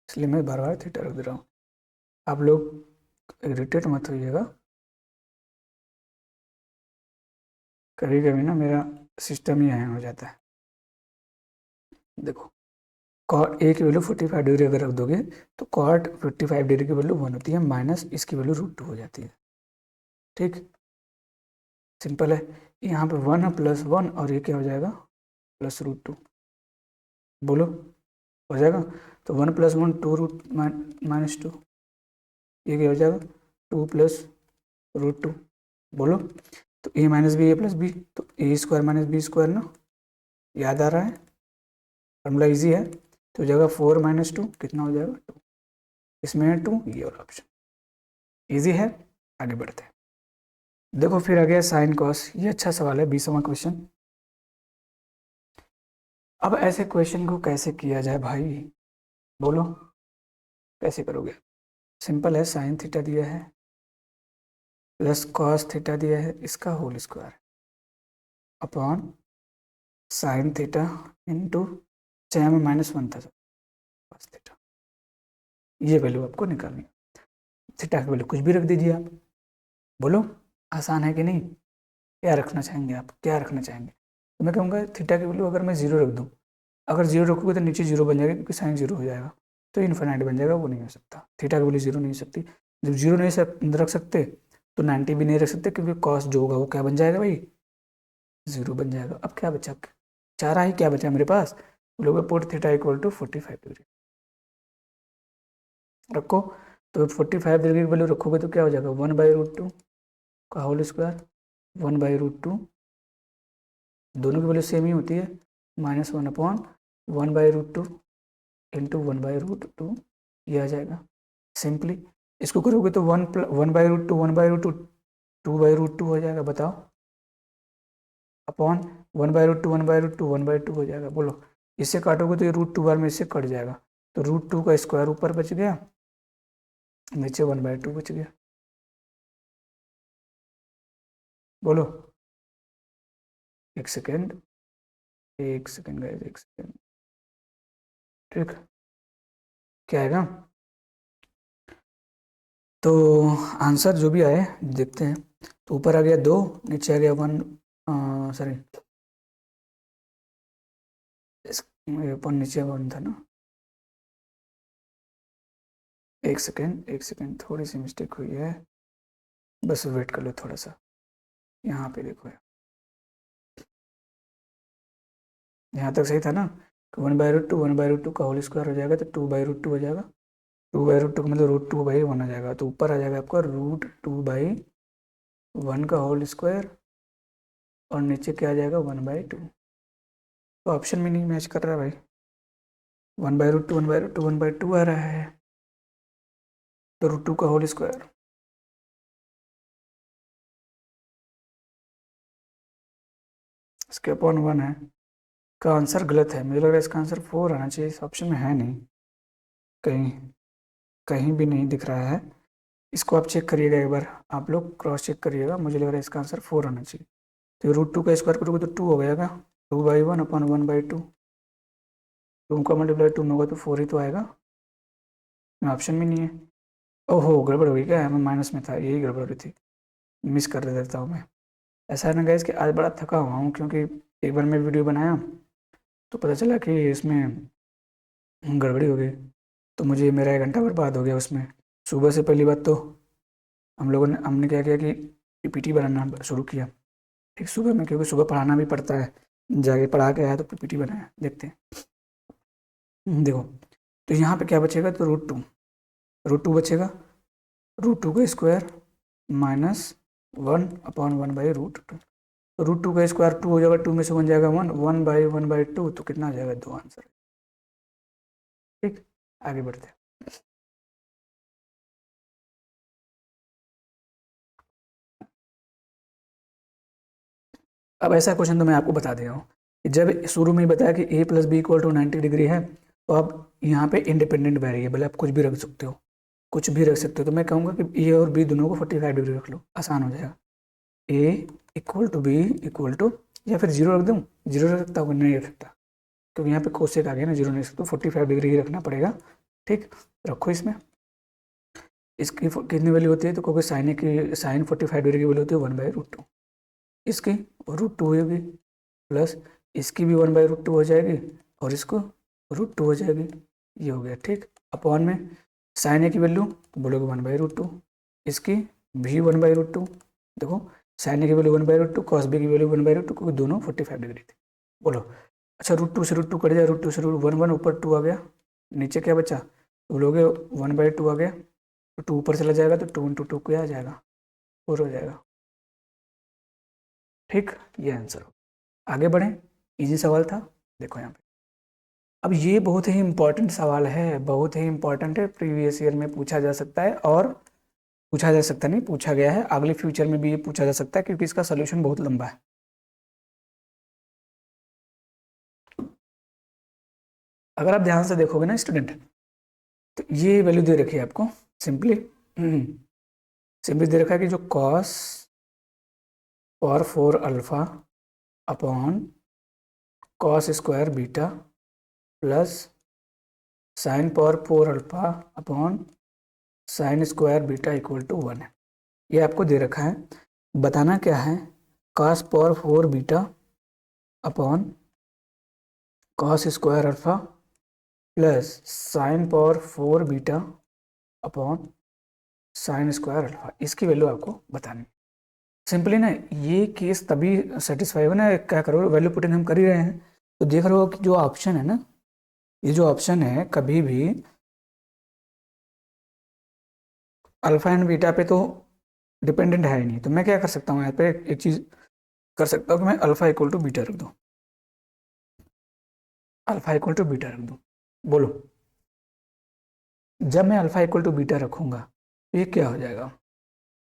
इसलिए मैं बार बार थीटा रख दे रहा हूँ। आप लोग इरिटेट मत होइएगा, कभी कभी ना मेरा सिस्टम ही हैंग हो जाता है। देखो, कॉट ए की वैल्यू 45 डिग्री अगर रख दोगे, तो कॉट 55 डिग्री की वैल्यू 1 होती है, माइनस इसकी वैल्यू √2 हो जाती है। ठीक, सिंपल है। यहाँ पे 1 प्लस 1 और ये क्या हो जाएगा +√2। बोलो हो जाएगा। तो 1 + 1 2√-2, ये क्या हो जाएगा 2 + √2। बोलो तो a - b a + b, तो a² - b² ना, याद आ रहा है, फॉर्मूला इजी है। तो हो जाएगा 4 - 2 कितना हो जाएगा 2, इसमें है 2, ये वाला ऑप्शन इजी है। आगे बढ़ते हैं। देखो फिर आ गया साइन कॉस, ये अच्छा सवाल है, 20वां क्वेश्चन। अब ऐसे क्वेश्चन को कैसे किया जाए भाई, बोलो कैसे करोगे। सिंपल है, साइन थीटा दिया है प्लस कॉस थीटा दिया है, इसका whole square upon sine theta into, चाहे में -1 था कॉस थीटा, ये वैल्यू आपको निकालनी है। थीटा की वैल्यू कुछ भी रख दीजिए आप। बोलो आसान है कि नहीं, क्या रखना चाहेंगे आप, क्या रखना चाहेंगे। तो मैं कहूँगा थीटा की वैल्यू अगर मैं 0 रख दूँ, अगर 0 रखोगे तो नीचे 0 बन जाएगा, क्योंकि साइन 0 हो जाएगा, तो इन्फिनाइट बन जाएगा, वो नहीं हो सकता। थीटा की वैल्यू 0 नहीं हो सकती। जब 0 नहीं रख सकते तो 90 भी नहीं रख सकते, क्योंकि कॉस जो होगा वो क्या बन जाएगा भाई 0 बन जाएगा। अब क्या बचा, चाह रहा ही क्या बचा मेरे पास, बोलोगे पुट थीटा = 45 डिग्री रखो। तो 45 डिग्री की वैल्यू रखोगे तो क्या हो जाएगा 1/√2 का होल स्क्वायर, 1/√2, दोनों की वैल्यू सेम ही होती है, -1/1/√2 इंटू 1/√2, ये आ जाएगा। सिंपली इसको करोगे तो 1/√2 1/√2 2/√2 हो जाएगा, बताओ, अपॉन 1/√2 1/√2 1/2 हो जाएगा। बोलो इससे काटोगे तो ये √2 बार में इससे कट जाएगा, तो √2 का स्क्वायर ऊपर बच गया, नीचे 1/2 बच गया। बोलो एक सेकेंड, एक सेकेंड गाइस, एक सेकेंड, ठीक क्या आएगा। तो आंसर जो भी आए देखते हैं। तो ऊपर आ गया 2, नीचे आ गया 1, सॉरी ऊपर नीचे 1 था ना, एक सेकेंड एक सेकेंड, थोड़ी सी मिस्टेक हुई है, बस वेट कर लो थोड़ा सा। यहाँ पे देखो, यहाँ तक सही था ना, 1/√2 1/√2 का होल स्क्वायर हो जाएगा, तो 2/√2 हो जाएगा, 2/√2 का मतलब √2/1 आ जाएगा, तो ऊपर आ जाएगा आपका √2/1 का होल स्क्वायर, और नीचे क्या आ जाएगा 1/2। तो ऑप्शन में नहीं मैच कर रहा भाई, 1/√2 1/2 1/2 आ रहा है, तो √2 का होल स्क्वायर, इसके अपॉन 1 है, का आंसर गलत है। मुझे लग रहा है इसका आंसर 4 आना चाहिए, इस ऑप्शन में है नहीं, कहीं कहीं भी नहीं दिख रहा है। इसको आप चेक करिएगा एक बार, आप लोग क्रॉस चेक करिएगा, मुझे लग रहा है इसका आंसर 4 आना चाहिए। तो √2 का स्क्वायर करोगे तो 2 हो जाएगा, 2/1 अपॉन 1/2, 2 का मल्टीप्लाई 2 में होगा तो 4 ही तो आएगा, ऑप्शन में नहीं है। ओहो गड़बड़ हो गई क्या, मैं माइनस में था, यही गड़बड़ हुई थी, मिस कर देता हूँ मैं। ऐसा है ना गाइस कि आज बड़ा थका हुआ हूँ, क्योंकि एक बार मैं वीडियो बनाया तो पता चला कि इसमें गड़बड़ी हो गई, तो मुझे मेरा 1 घंटा बर्बाद हो गया उसमें। सुबह से पहली बात तो हमने क्या किया कि पीपीटी बनाना शुरू किया, ठीक सुबह में, क्योंकि सुबह पढ़ाना भी पड़ता है, जाके पढ़ा के आया तो पीपीटी बनाया, देखते हैं। देखो तो यहाँ पे क्या बचेगा, तो √2 बचेगा, √2 का स्क्वायर -1/1/√2, तो √2 का स्क्वायर 2 हो जाएगा, 2 में से 1 जाएगा 1, 1/1/2, तो कितना आ जाएगा 2 आंसर। ठीक आगे बढ़ते हैं। अब ऐसा क्वेश्चन तो मैं आपको बता दे रहा हूँ कि जब शुरू में ही बताया कि a + b = 90 डिग्री है, तो आप यहाँ पे इंडिपेंडेंट वेरिएबल आप कुछ भी रख सकते हो, कुछ भी रख सकते हो। तो मैं कहूँगा कि ए और बी दोनों को 45 डिग्री रख लो, आसान हो जाएगा। a = b या फिर 0 रख दूँ, 0 रख सकता हूँ, नहीं रख सकता, क्योंकि यहाँ पे कोसेक आ गया ना, 0 नहीं सकता, 45 डिग्री ही रखना पड़ेगा। ठीक रखो, इसमें इसकी कितनी वैल्यू होती है, तो क्योंकि साइन 45 डिग्री की वैल्यू होती है 1/√2, इसकी √2 होगी, प्लस इसकी भी 1/√2 हो जाएगी, और इसको √2 हो जाएगी, ये हो गया। ठीक अपॉन में साइन ए की वैल्यू तो बोलोगे 1/√2, इसकी भी 1/√2, देखो साइन ए की वैल्यू 1/√2, कॉस बी की वैल्यू 1/√2, क्योंकि दोनों 45 डिग्री थे। बोलो। अच्छा, √2 से √2 कट जाए, √2 से √1 ऊपर 2 आ गया, नीचे क्या बचा, तो बोलोगे 1/2 आ गया, तो 2 ऊपर चला जाएगा, तो 2 × 2 क्या आ जाएगा, 4 हो जाएगा। ठीक, ये आंसर हो। आगे बढ़ें, इजी सवाल था, देखो यहाँ पे। अब ये बहुत ही इंपॉर्टेंट सवाल है, बहुत ही इंपॉर्टेंट है, प्रीवियस ईयर में पूछा जा सकता है, और पूछा जा सकता नहीं, पूछा गया है, अगले फ्यूचर में भी ये पूछा जा सकता है, क्योंकि इसका सोल्यूशन बहुत लंबा है। अगर आप ध्यान से देखोगे ना स्टूडेंट, तो ये वैल्यू दे रखी है आपको, सिंपली सिंपली दे रखा है कि जो cos power 4 alpha upon cos square beta plus sine power 4 alpha upon sine square beta equal to 1 है। ये आपको दे रखा है, बताना क्या है, cos power 4 beta upon cos square alpha plus sine power 4 beta upon sine square alpha, इसकी value आपको बतानी। सिंपली ना ये केस तभी सेटिस्फाई होगा ना, क्या करो, वैल्यू पुटिंग हम कर ही रहे हैं, तो देख रहे हो कि जो ऑप्शन है ना, ये जो ऑप्शन है कभी भी अल्फा एंड बीटा पे तो डिपेंडेंट है ही नहीं, तो मैं क्या कर सकता हूँ यहाँ पे, एक चीज़ कर सकता हूँ कि मैं अल्फा इक्वल टू बीटा रख दूँ, अल्फा इक्वल टू बीटा रख दूँ। बोलो, जब मैं अल्फा इक्वल टू बीटा रखूँगा तो ये क्या हो जाएगा,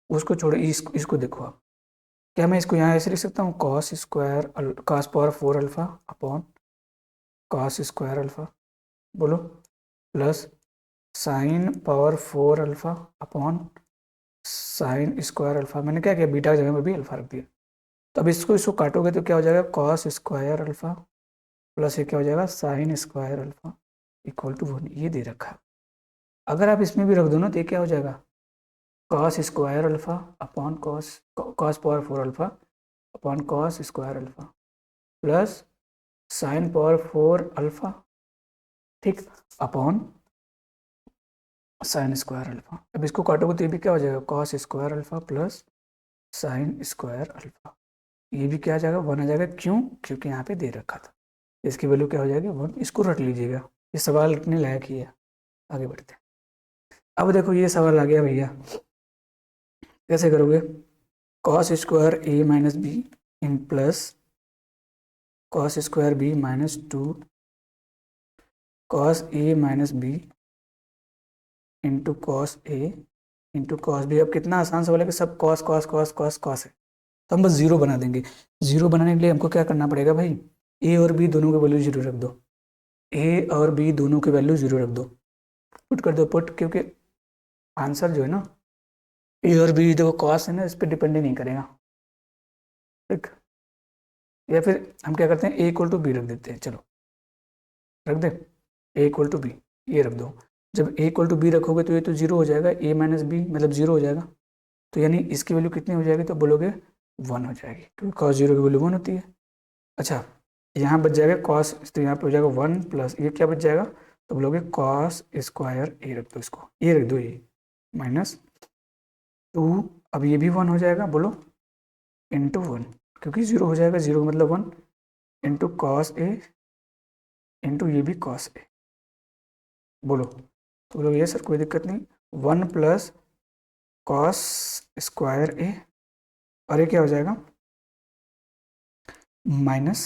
उसको छोड़ो, इसको देखो आप, क्या मैं इसको यहाँ ऐसे लिख सकता हूँ, cos square cos power 4 alpha upon cos square alpha, बोलो, plus sine power 4 alpha upon sine square alpha, मैंने क्या किया, बीटा की जगह में भी अल्फा रख दिया। तो अब इसको इसको काटोगे तो क्या हो जाएगा, कॉस स्क्वायर अल्फा प्लस ये क्या हो जाएगा, sine square alpha equal to 1, ये दे रखा है। अगर आप इसमें भी रख दो ना तो ये क्या हो जाएगा, cos square alpha upon cos power 4 alpha upon cos square alpha plus sine power 4 alpha, ठीक, अपॉन साइन स्क्वायर अल्फा। अब इसको काटोगे तो ये भी क्या हो जाएगा, cos square alpha plus sign square alpha, ये भी क्या आ जाएगा, 1 आ जाएगा। क्यों, क्योंकि यहाँ पे दे रखा था, इसकी वैल्यू क्या हो जाएगी, 1। इसको रट लीजिएगा, ये सवाल रटने लायक ही है। आगे बढ़ते हैं। अब देखो ये सवाल आ गया भैया, कैसे करोगे, cos square A minus B इन plus cos square B minus 2 cos A minus B into cos A into cos B. अब कितना आसान सवाल है कि सब cos cos cos cos cos है, तो हम बस जीरो बना देंगे। जीरो बनाने के लिए हमको क्या करना पड़ेगा भाई, ए और बी दोनों की वैल्यू जीरो रख दो, ए और बी दोनों की वैल्यू जीरो रख दो, पुट कर दो पुट, क्योंकि आंसर जो है ना, ए और बी देखो कॉस है ना, इस पर डिपेंड ही नहीं करेगा, ठीक। या फिर हम क्या करते हैं, ए इक्वल टू बी रख देते हैं, चलो रख दे, ए इक्वल टू बी, ये रख दो। जब ए इक्वल टू बी रखोगे तो ये तो जीरो हो जाएगा, ए माइनस बी मतलब जीरो हो जाएगा, तो यानी इसकी वैल्यू कितनी हो जाएगी, तो बोलोगे 1 हो जाएगी, क्योंकि कॉस जीरो की वैल्यू 1 होती है। अच्छा, यहाँ बच जाएगा कॉस, तो यहाँ पे हो जाएगा 1 प्लस ये क्या बच जाएगा, तो बोलोगे कॉस स्क्वायर ए रख दो, इसको ये रख दो, ये माइनस 2, अब ये भी 1 हो जाएगा, बोलो, इंटू 1, क्योंकि जीरो हो जाएगा, जीरो का मतलब 1, इंटू कॉस ए इंटू ये भी कॉस ए, बोलो, तो बोलो ये सर कोई दिक्कत नहीं, 1 प्लस कॉस स्क्वायर ए, और ये क्या हो जाएगा, माइनस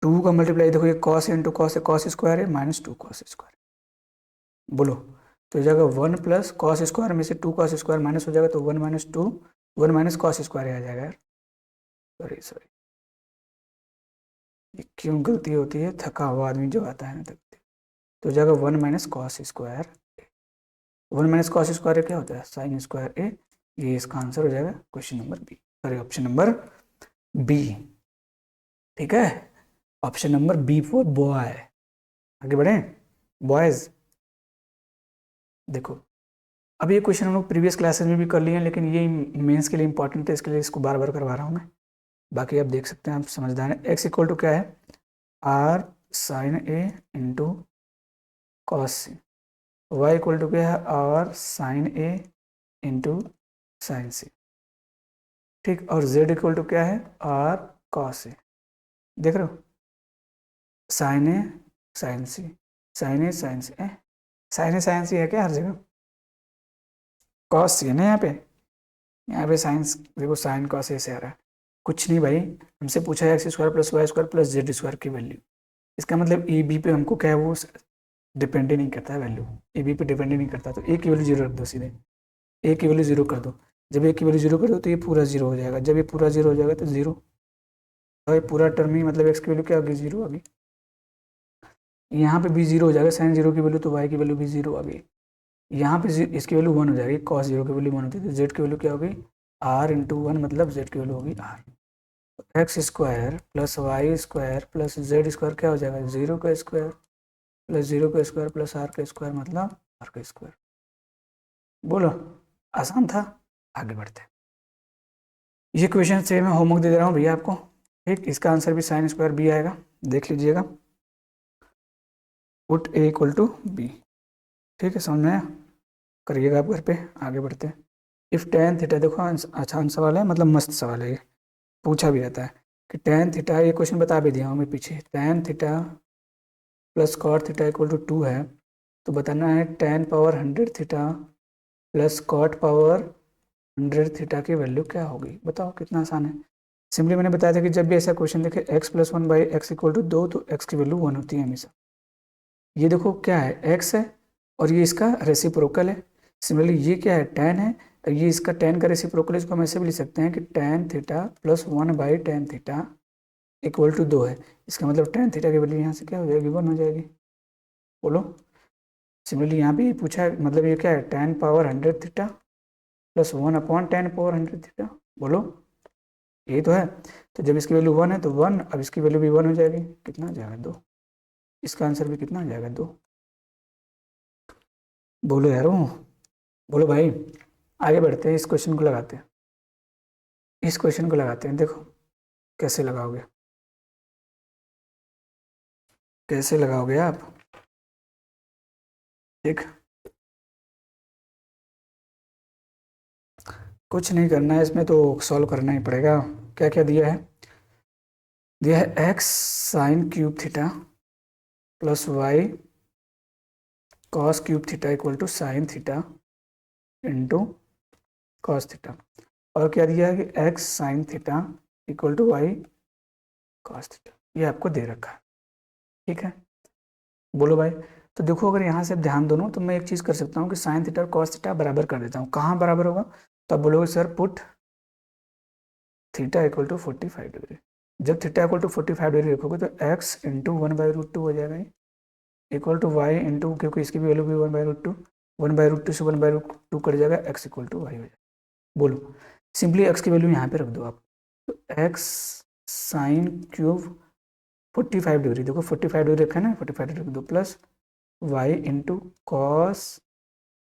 2 का मल्टीप्लाई, देखो ये कॉस इंटू कॉस है, कॉस स्क्वायर है, माइनस 2 कॉस स्क्वायर, बोलो, तो हो जाएगा 1 प्लस कॉस स्क्वायर में से 2 कॉस स्क्वायर माइनस हो जाएगा, तो 1 माइनस 2, 1 माइनस कॉस स्क्वायर आ जाएगा यार, सॉरी सॉरी, ये क्यों गलती होती है, थका हुआ आदमी जो आता है ना, तो हो जाएगा 1 minus cos square, 1 minus cos square क्या होता है, साइन स्क्वायर ए, ये इसका आंसर हो जाएगा question number B, sorry option number B, ठीक है, option number B for boy. आगे बढ़े बॉयज, देखो अब ये क्वेश्चन हम लोग प्रीवियस क्लासेस में भी कर लिए हैं, लेकिन ये मेंस के लिए इंपॉर्टेंट है, इसके लिए इसको बार बार करवा रहा हूँ मैं, बाकी आप देख सकते हैं, आप समझदार हैं। एक्स इक्वल टू क्या है, r sine A into cos C, y equal to क्या है, r sine A into sine C, ठीक। और z इक्वल टू क्या है, आर कॉस ए, देख रहे हो, साइन ए साइन सी, साइन ए साइन सी, साइन ए साइन सी है क्या हर जगह, कॉस सी है ना यहाँ पे साइंस देखो, साइन कॉस ए से आ रहा है, कुछ नहीं भाई, हमसे पूछा है x square plus y square plus z square की वैल्यू, इसका मतलब ए बी पे हमको क्या है वो डिपेंड ही नहीं करता है वैल्यू, ए बी पे डिपेंड ही नहीं करता, तो ए की वैल्यू जीरो रख दो सीधे, ए की वैल्यू जीरो कर दो, जब ए की वैल्यू जीरो कर दो तो ये पूरा जीरो हो जाएगा, जब ये पूरा जीरो हो जाएगा तो जीरो, तो ये पूरा टर्म ही मतलब एक्स की वैल्यू क्या होगी, जीरो होगी, यहाँ पे भी जीरो हो जाएगा, साइन जीरो की वैल्यू तो वाई की वैल्यू भी जीरो आ गई, यहाँ पे इसकी वैल्यू वन हो जाएगी, कॉस जीरो की वैल्यू वन होती है, तो जेड की वैल्यू क्या होगी, आर इंटू वन, मतलब जेड की वैल्यू होगी R, x square plus y square plus z square क्या हो जाएगा, जीरो का स्क्वायर प्लस जीरो का स्क्वायर प्लस आर का स्क्वायर, मतलब आर का स्क्वायर। बोलो, आसान था, आगे बढ़ते हैं। ये क्वेश्चन से मैं होमवर्क दे दे रहा हूँ भैया आपको, ठीक, इसका आंसर भी साइन स्क्वायर बी आएगा, देख लीजिएगा, put A equal to B, ठीक है, समझ में आया, करिएगा आप घर पे, आगे बढ़ते हैं। इफ टेन थीटा, देखो आसान सवाल है, मतलब मस्त सवाल है, ये पूछा भी जाता है कि टेन थीटा, ये क्वेश्चन बता भी दिया हूँ मैं पीछे, tan theta plus cot theta equal to two है, तो बताना है tan power 100 theta plus cot power 100 theta की वैल्यू क्या होगी, बताओ कितना आसान है। सिंपली मैंने बताया था कि जब भी ऐसा क्वेश्चन देखे x plus one by x equal to दो, तो एक्स की वैल्यू वन होती है हमेशा, ये देखो क्या है, एक्स है और ये इसका रेसिप्रोकल है, सिमिलरली ये क्या है, टेन है, और ये इसका टेन का रेसिप्रोकल, इसको हम ऐसे भी लिख सकते हैं कि tan theta plus one by tan theta equal to दो है, इसका मतलब टेन थीटा की वैल्यू यहाँ से क्या हो जाएगी, वन हो जाएगी। बोलो, सिमिलरली यहाँ पे ये पूछा है, मतलब ये क्या है, tan power 100 theta plus one upon ten power 100 theta, बोलो यही तो है, तो जब इसकी वैल्यू वन है तो वन, अब इसकी वैल्यू भी वन हो जाएगी, कितना आ जाएगा, दो, इसका आंसर भी कितना आ जाएगा, दो। बोलो यारो, बोलो भाई, आगे बढ़ते हैं, इस क्वेश्चन को लगाते हैं, इस क्वेश्चन को लगाते हैं, देखो कैसे लगाओगे, कैसे लगाओगे आप, देख, कुछ नहीं करना है इसमें, तो सॉल्व करना ही पड़ेगा। क्या क्या दिया है, दिया है x sine cube theta plus y cos cube theta equal to sine theta into cos theta, और क्या दिया है कि x sine theta equal to y cos theta, ये आपको दे रखा है, ठीक है। बोलो भाई, तो देखो अगर यहाँ से ध्यान दोनों, तो मैं एक चीज़ कर सकता हूँ कि साइन थीटा और कॉस थीटा बराबर कर देता हूँ, कहाँ बराबर होगा, तो आप बोलोगे sir put theta equal to 45 degree, जब थीटा इक्वल टू 45 डिग्री रखोगे तो x into one by root two हो जाएगा, ये इक्वल टू वाई इंटू, क्योंकि इसकी भी वैल्यू भी one by root two, one by root two से one by root two cut जाएगा, एक्स इक्वल टू वाई हो जाएगा। बोलो, सिंपली एक्स की वैल्यू यहाँ पे रख दो आप, तो एक्स साइन क्यूब 45 डिग्री, देखो 45 डिग्री रखा है ना, 45 डिग्री रख दो, plus y into cos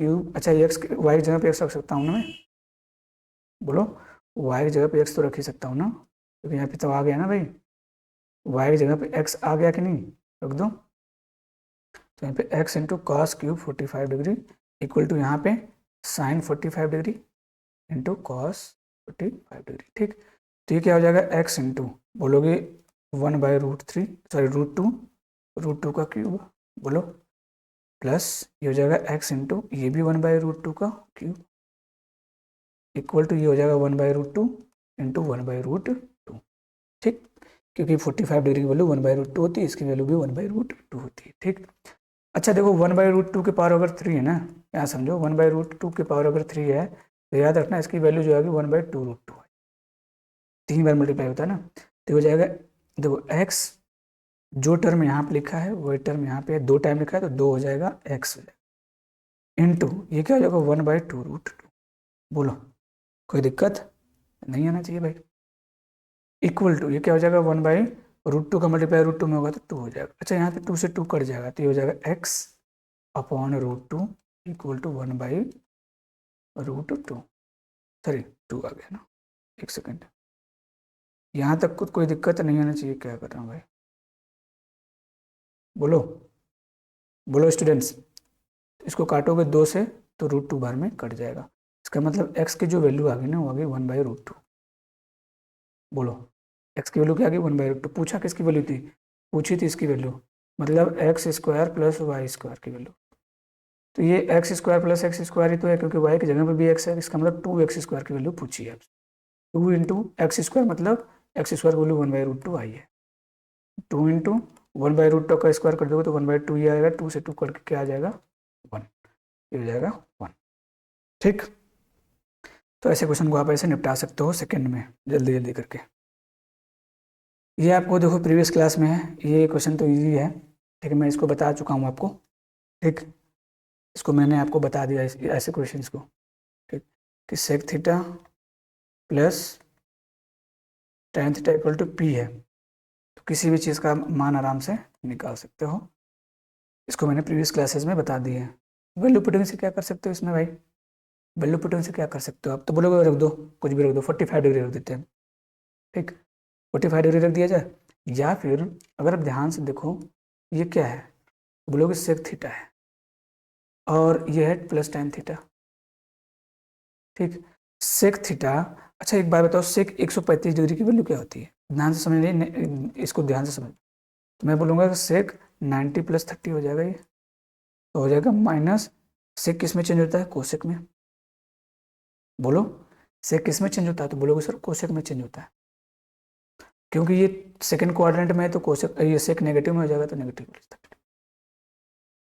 cube, अच्छा एक्स वाई की जगह पे एक्स रख सकता हूँ ना मैं, बोलो वाई की जगह पे एक्स तो रख ही सकता हूँ ना, क्योंकि यहाँ पे तो आ गया ना भाई, वाई की जगह पे एक्स आ गया कि नहीं, रख दो, तो यहाँ पे x into cos cube 45 degree equal to यहाँ पे sine 45 degree into cos 45 degree, ठीक, तो ये क्या हो जाएगा, एक्स इंटू बोलोगे one by root three, sorry root two का क्यूब, बोलो प्लस ये हो जाएगा एक्स इंटू ये भी वन बाई रूट टू का क्यूब इक्वल टू ये हो जाएगा one by root two into one by root two, ठीक, क्योंकि 45 डिग्री की value one by root two होती है, इसकी वैल्यू भी वन बाई रूट टू होती है, ठीक। अच्छा देखो, वन बाई रूट टू के पावर अगर थ्री है ना, यहाँ समझो वन बाई रूट टू के पावर अगर थ्री है, तो याद रखना इसकी वैल्यू जो आएगी one by two root two है, तीन बार मल्टीप्लाई होता है ना, तो हो जाएगा, देखो एक्स जो टर्म यहाँ पे लिखा है वही टर्म यहाँ पे दो टाइम लिखा है, तो दो हो जाएगा एक्स हो जाएगा इंटू ये क्या हो जाएगा one by two root two, बोलो कोई दिक्कत नहीं आना चाहिए भाई, इक्वल टू ये क्या हो जाएगा वन बाई रूट टू का मल्टीप्लाई रूट टू में होगा तो टू हो जाएगा, अच्छा यहाँ पे टू से टू कट जाएगा, तो ये हो जाएगा x upon root two equal to one by root two, sorry two आ गया ना, एक सेकेंड, यहाँ तक कुछ कोई दिक्कत नहीं आना चाहिए, क्या कर रहा हूँ भाई, बोलो, बोलो स्टूडेंट्स, इसको काटोगे दो से तो रूट टू बार में कट जाएगा, इसका मतलब एक्स की जो वैल्यू आ गई ना, वो आ गई वन बाई रूट टू, बोलो, एक्स की वैल्यू क्या आ गई 1/√2। पूछा किसकी वैल्यू थी, पूछी थी इसकी वैल्यू, मतलब x square plus y square की वैल्यू। तो ये x square plus x square ही तो है, क्योंकि वाई की जगह पर भी एक्स है, इसका मतलब 2x स्क्वायर की वैल्यू पूछी है। 2 × x स्क्वायर मतलब एक्स स्क्वायर की वैल्यू 1/√2 आई है। 2 × 1/√2 का स्क्वायर कर दोगे तो 1/2 ही आएगा, 2 से 2 करके क्या आ जाएगा 1, ये हो जाएगा 1। ठीक, तो ऐसे क्वेश्चन को आप ऐसे निपटा सकते हो सेकंड में जल्दी जल्दी करके। ये आपको देखो प्रीवियस क्लास में है, ये क्वेश्चन तो इजी है, ठीक है, मैं इसको बता चुका हूँ आपको। ठीक, इसको मैंने आपको बता दिया ऐसे क्वेश्चंस को। ठीक, कि sec theta plus tan theta equal to P है, तो किसी भी चीज़ का मान आराम से निकाल सकते हो। इसको मैंने प्रीवियस क्लासेस में बता दिए हैं। वैल्यू पुटिंग से क्या कर सकते हो इसमें भाई, वैल्यू पुटिंग से क्या कर सकते हो आप, तो बोलोगे रख दो, कुछ भी रख दो, 45 डिग्री रख देते हैं। ठीक, 45 डिग्री रख दिया जाए, या फिर अगर आप ध्यान से देखो ये क्या है, तो बोलोगे सेक थीटा है और ये है प्लस tan थीटा। ठीक, सेक थीटा, अच्छा एक बात बताओ, सेक 135 डिग्री की वैल्यू क्या होती है, ध्यान से समझ लीजिए, इसको ध्यान से समझ। तो मैं बोलूँगा कि सेक 90 + 30 हो जाएगा, ये तो हो जाएगा माइनस, सेक किस में चेंज होता है, कोसेक में। बोलो, सेक किस में चेंज होता है, तो बोलोगे सर कोसेक में चेंज होता है, क्योंकि ये सेकंड क्वाड्रेंट में है, तो कोसेक, ये सेक नेगेटिव में हो जाएगा, तो नेगेटिव + 30।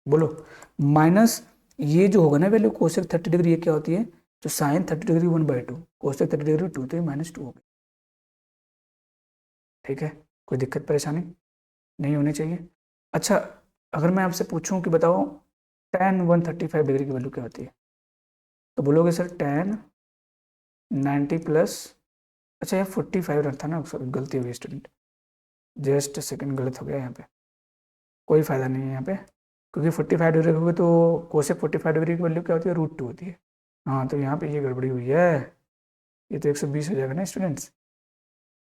बोलो, माइनस ये जो होगा ना वैल्यू कोसेक 30 डिग्री, ये क्या होती है, तो साइन 30 डिग्री 1/2, कोसेक 30 डिग्री 2, तो ये -2 हो गई। ठीक है, कोई दिक्कत परेशानी नहीं होनी चाहिए। अच्छा, अगर मैं आपसे पूछूं कि बताओ tan 135 डिग्री की वैल्यू क्या होती है, तो बोलोगे सर tan 90 प्लस, अच्छा ये 45 रखता ना, सॉरी गलती हो गई स्टूडेंट, जस्ट सेकंड गलत हो गया यहाँ पे, कोई फायदा नहीं है यहाँ पे, क्योंकि 45 डिग्री होगी तो कोसेक 45 डिग्री की वैल्यू क्या होती है, √2 होती है। हाँ, तो यहाँ पे ये गड़बड़ी हुई है, ये तो 120 हो जाएगा ना स्टूडेंट्स,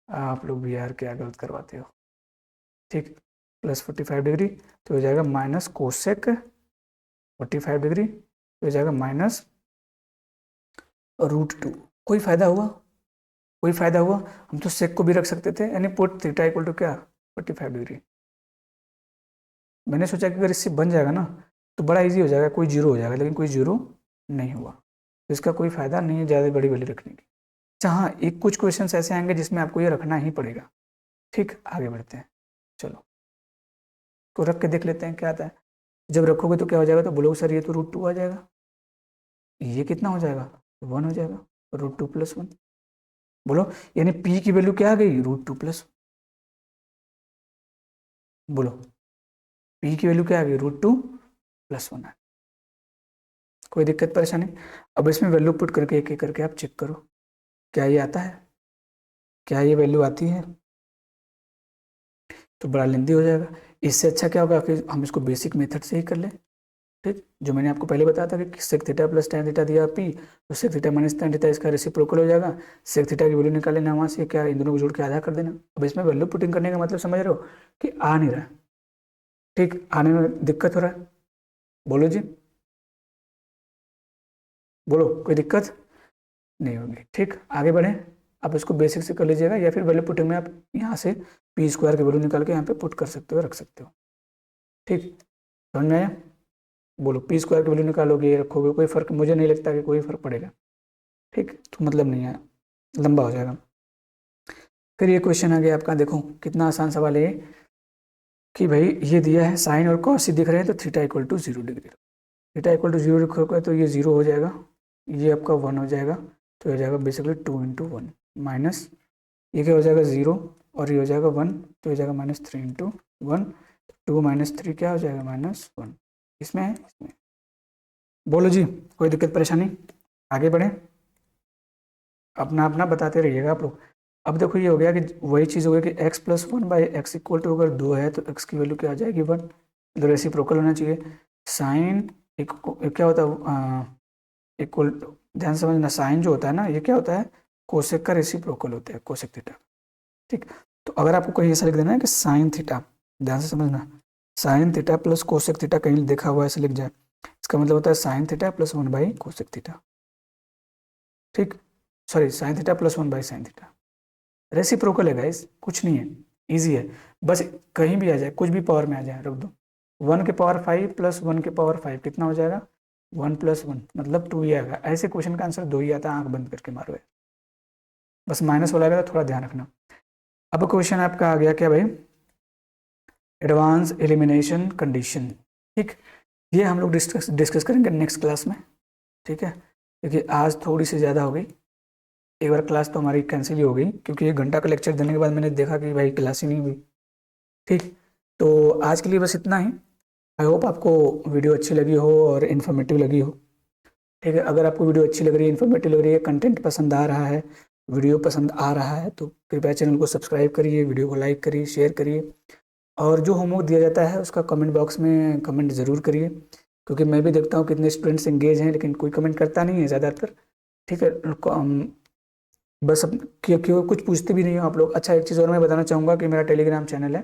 आप लोग भी यार क्या गलत करवाते हो। ठीक, प्लस 45 डिग्री तो हो जाएगा माइनस कोसेक 45 डिग्री, तो हो जाएगा माइनस √2। कोई फायदा हुआ, कोई फायदा हुआ, हम तो सेक को भी रख सकते थे, यानी पुट थीटा इक्वल टू क्या 45 डिग्री। मैंने सोचा कि अगर इससे बन जाएगा ना तो बड़ा इजी हो जाएगा, कोई जीरो हो जाएगा, लेकिन कोई जीरो नहीं हुआ, तो इसका कोई फायदा नहीं है ज़्यादा बड़ी वैल्यू रखने की। अच्छा हाँ, एक कुछ क्वेश्चंस ऐसे आएंगे जिसमें आपको ये रखना ही पड़ेगा। ठीक, आगे बढ़ते हैं, चलो तो रख के देख लेते हैं क्या आता है। जब रखोगे तो क्या हो जाएगा, तो बोलोगे सर ये तो √2 आ जाएगा, ये कितना हो जाएगा, 1 हो जाएगा, √2 + 1। बोलो, यानी p की वैल्यू क्या आ गई, √2 + 1। बोलो, p की वैल्यू क्या आ गई, √2 + 1 है। कोई दिक्कत परेशानी, अब इसमें वैल्यू पुट करके एक एक करके आप चेक करो, क्या ये आता है, क्या ये वैल्यू आती है, तो बड़ा लेंदी हो जाएगा। इससे अच्छा क्या होगा कि हम इसको बेसिक मेथड से ही कर लें। ठीक, जो मैंने आपको पहले बताया था कि sec theta plus tan theta दिया पी, तो sec theta minus tan theta इसका रेसिप्रोकल हो जाएगा, सेक थीटा की वैल्यू निकाल लेना, वहाँ से क्या इन दोनों को जोड़ के आधा कर देना। अब इसमें वैल्यू पुटिंग करने का मतलब समझ रहे हो कि आ नहीं रहा है, ठीक, आने में दिक्कत हो रहा है, बोलो जी, बोलो कोई दिक्कत नहीं होगी। ठीक, आगे बढ़ें, आप इसको बेसिक से कर लीजिएगा, या फिर वैल्यू पुटिंग में आप यहाँ से p² की वैल्यू निकाल के यहाँ पे पुट कर सकते हो, रख सकते हो। ठीक, समझ में आया, बोलो p² की वैल्यू निकालोगे, रखोगे, कोई फर्क मुझे नहीं लगता कि कोई फर्क पड़ेगा। ठीक, तो मतलब नहीं है, लंबा हो जाएगा। फिर ये क्वेश्चन आ गया आपका, देखो कितना आसान सवाल है ये, कि भाई ये दिया है साइन और कॉस दिख रहे हैं, तो theta equal to 0 degree, theta equal to 0 रखोगे तो ये 0 हो जाएगा, ये आपका 1 हो जाएगा, तो हो जाएगा बेसिकली 2 × 1 माइनस, ये क्या हो जाएगा 0 और ये हो जाएगा 1, तो हो जाएगा -3 × 1, 2 - 3 क्या हो जाएगा -1, इसमें है, इसमें। बोलो जी, कोई दिक्कत परेशानी, आगे बढ़ें, अपना अपना बताते रहिएगा आप लोग। अब देखो ये हो गया कि वही चीज़ हो गई कि x + 1/x इक्वल टू, अगर 2 है तो x की वैल्यू क्या आ जाएगी 1, तो रेसिप्रोकल होना चाहिए। साइन एक क्या होता है, इक्वल, ध्यान से समझना, साइन जो होता है ना ये क्या होता है, कोसेक का रेसिप्रोकल होता है, कोसेक थीटा। ठीक, तो अगर आपको कहीं ऐसा लिख देना है कि साइन थीटा, ध्यान से समझना, sign theta plus cosec theta कहीं देखा हुआ ऐसे लिख जाए, इसका मतलब होता है साइन थीटा + 1/कोसेक थीटा। ठीक, sorry sine theta + 1/sin theta, reciprocal है गाइस, कुछ नहीं है, ईजी है, बस कहीं भी आ जाए, कुछ भी पावर में आ जाए, रख दो। 1 के पावर 5 प्लस 1 के पावर 5 कितना हो जाएगा, 1 प्लस 1 मतलब 2 ही आएगा। ऐसे क्वेश्चन का आंसर 2 ही आता है, आंख बंद करके मारो, बस माइनस वाला आएगा तो थोड़ा ध्यान रखना। अब क्वेश्चन आपका आ गया क्या भाई, एडवांस एलिमिनेशन कंडीशन। ठीक, ये हम लोग डिस्कस करेंगे नेक्स्ट क्लास में, ठीक है, क्योंकि आज थोड़ी सी ज़्यादा हो गई, एक बार क्लास तो हमारी कैंसिल ही हो गई, क्योंकि 1 घंटा का लेक्चर देने के बाद मैंने देखा कि भाई क्लास ही नहीं हुई। ठीक, तो आज के लिए बस इतना ही। आई होप आपको वीडियो अच्छी लगी हो और इन्फॉर्मेटिव लगी हो। ठीक है, अगर आपको वीडियो अच्छी लग रही है, इन्फॉर्मेटिव लग रही है, कंटेंट पसंद आ रहा है, वीडियो पसंद आ रहा है, तो कृपया चैनल को सब्सक्राइब करिए, वीडियो को लाइक करिए, शेयर करिए, और जो होमवर्क दिया जाता है उसका कमेंट बॉक्स में कमेंट ज़रूर करिए, क्योंकि मैं भी देखता हूँ कितने स्टूडेंट्स एंगेज हैं, लेकिन कोई कमेंट करता नहीं है ज़्यादातर। ठीक है, बस अब क्यों क्यों कुछ पूछते भी नहीं हो आप लोग। अच्छा, एक चीज़ और मैं बताना चाहूँगा कि मेरा टेलीग्राम चैनल है,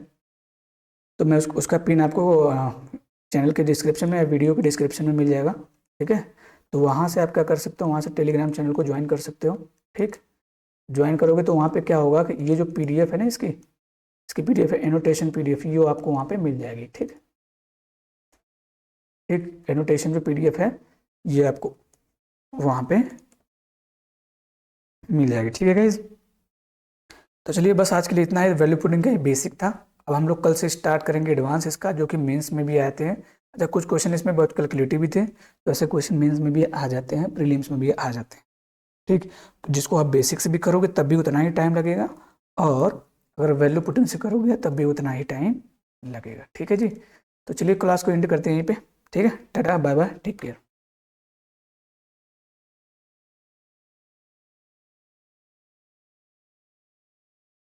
तो मैं उसका पिन आपको चैनल के डिस्क्रिप्शन में या वीडियो के डिस्क्रिप्शन में मिल जाएगा। ठीक है, तो वहाँ से आप क्या कर सकते हो, वहाँ से टेलीग्राम चैनल को ज्वाइन कर सकते हो। ठीक, ज्वाइन करोगे तो वहाँ पे क्या होगा कि ये जो पीडीएफ है ना, इसकी पीडीएफ है, एनोटेशन पीडीएफ, ये आपको वहाँ पे मिल जाएगी। ठीक, ठीक, एनोटेशन जो पीडीएफ है ये आपको वहाँ पे मिल जाएगी। ठीक है गाइज, तो चलिए बस आज के लिए इतना है। वैल्यू पुडिंग का ये बेसिक था, अब हम लोग कल से स्टार्ट करेंगे एडवांस इसका, जो कि मेंस में भी आते हैं। अच्छा, कुछ क्वेश्चन इसमें बहुत कैलकुलेटिव भी थे, तो ऐसे क्वेश्चन मेंस में भी आ जाते हैं, प्रीलिम्स में भी आ जाते हैं। ठीक, तो जिसको आप बेसिक से भी करोगे तब भी उतना ही टाइम लगेगा, और अगर वैल्यू पुटिंग से करोगे तब भी उतना ही टाइम लगेगा। ठीक है जी, तो चलिए क्लास को एंड करते हैं यहीं पे। ठीक है, tata bye bye, take care.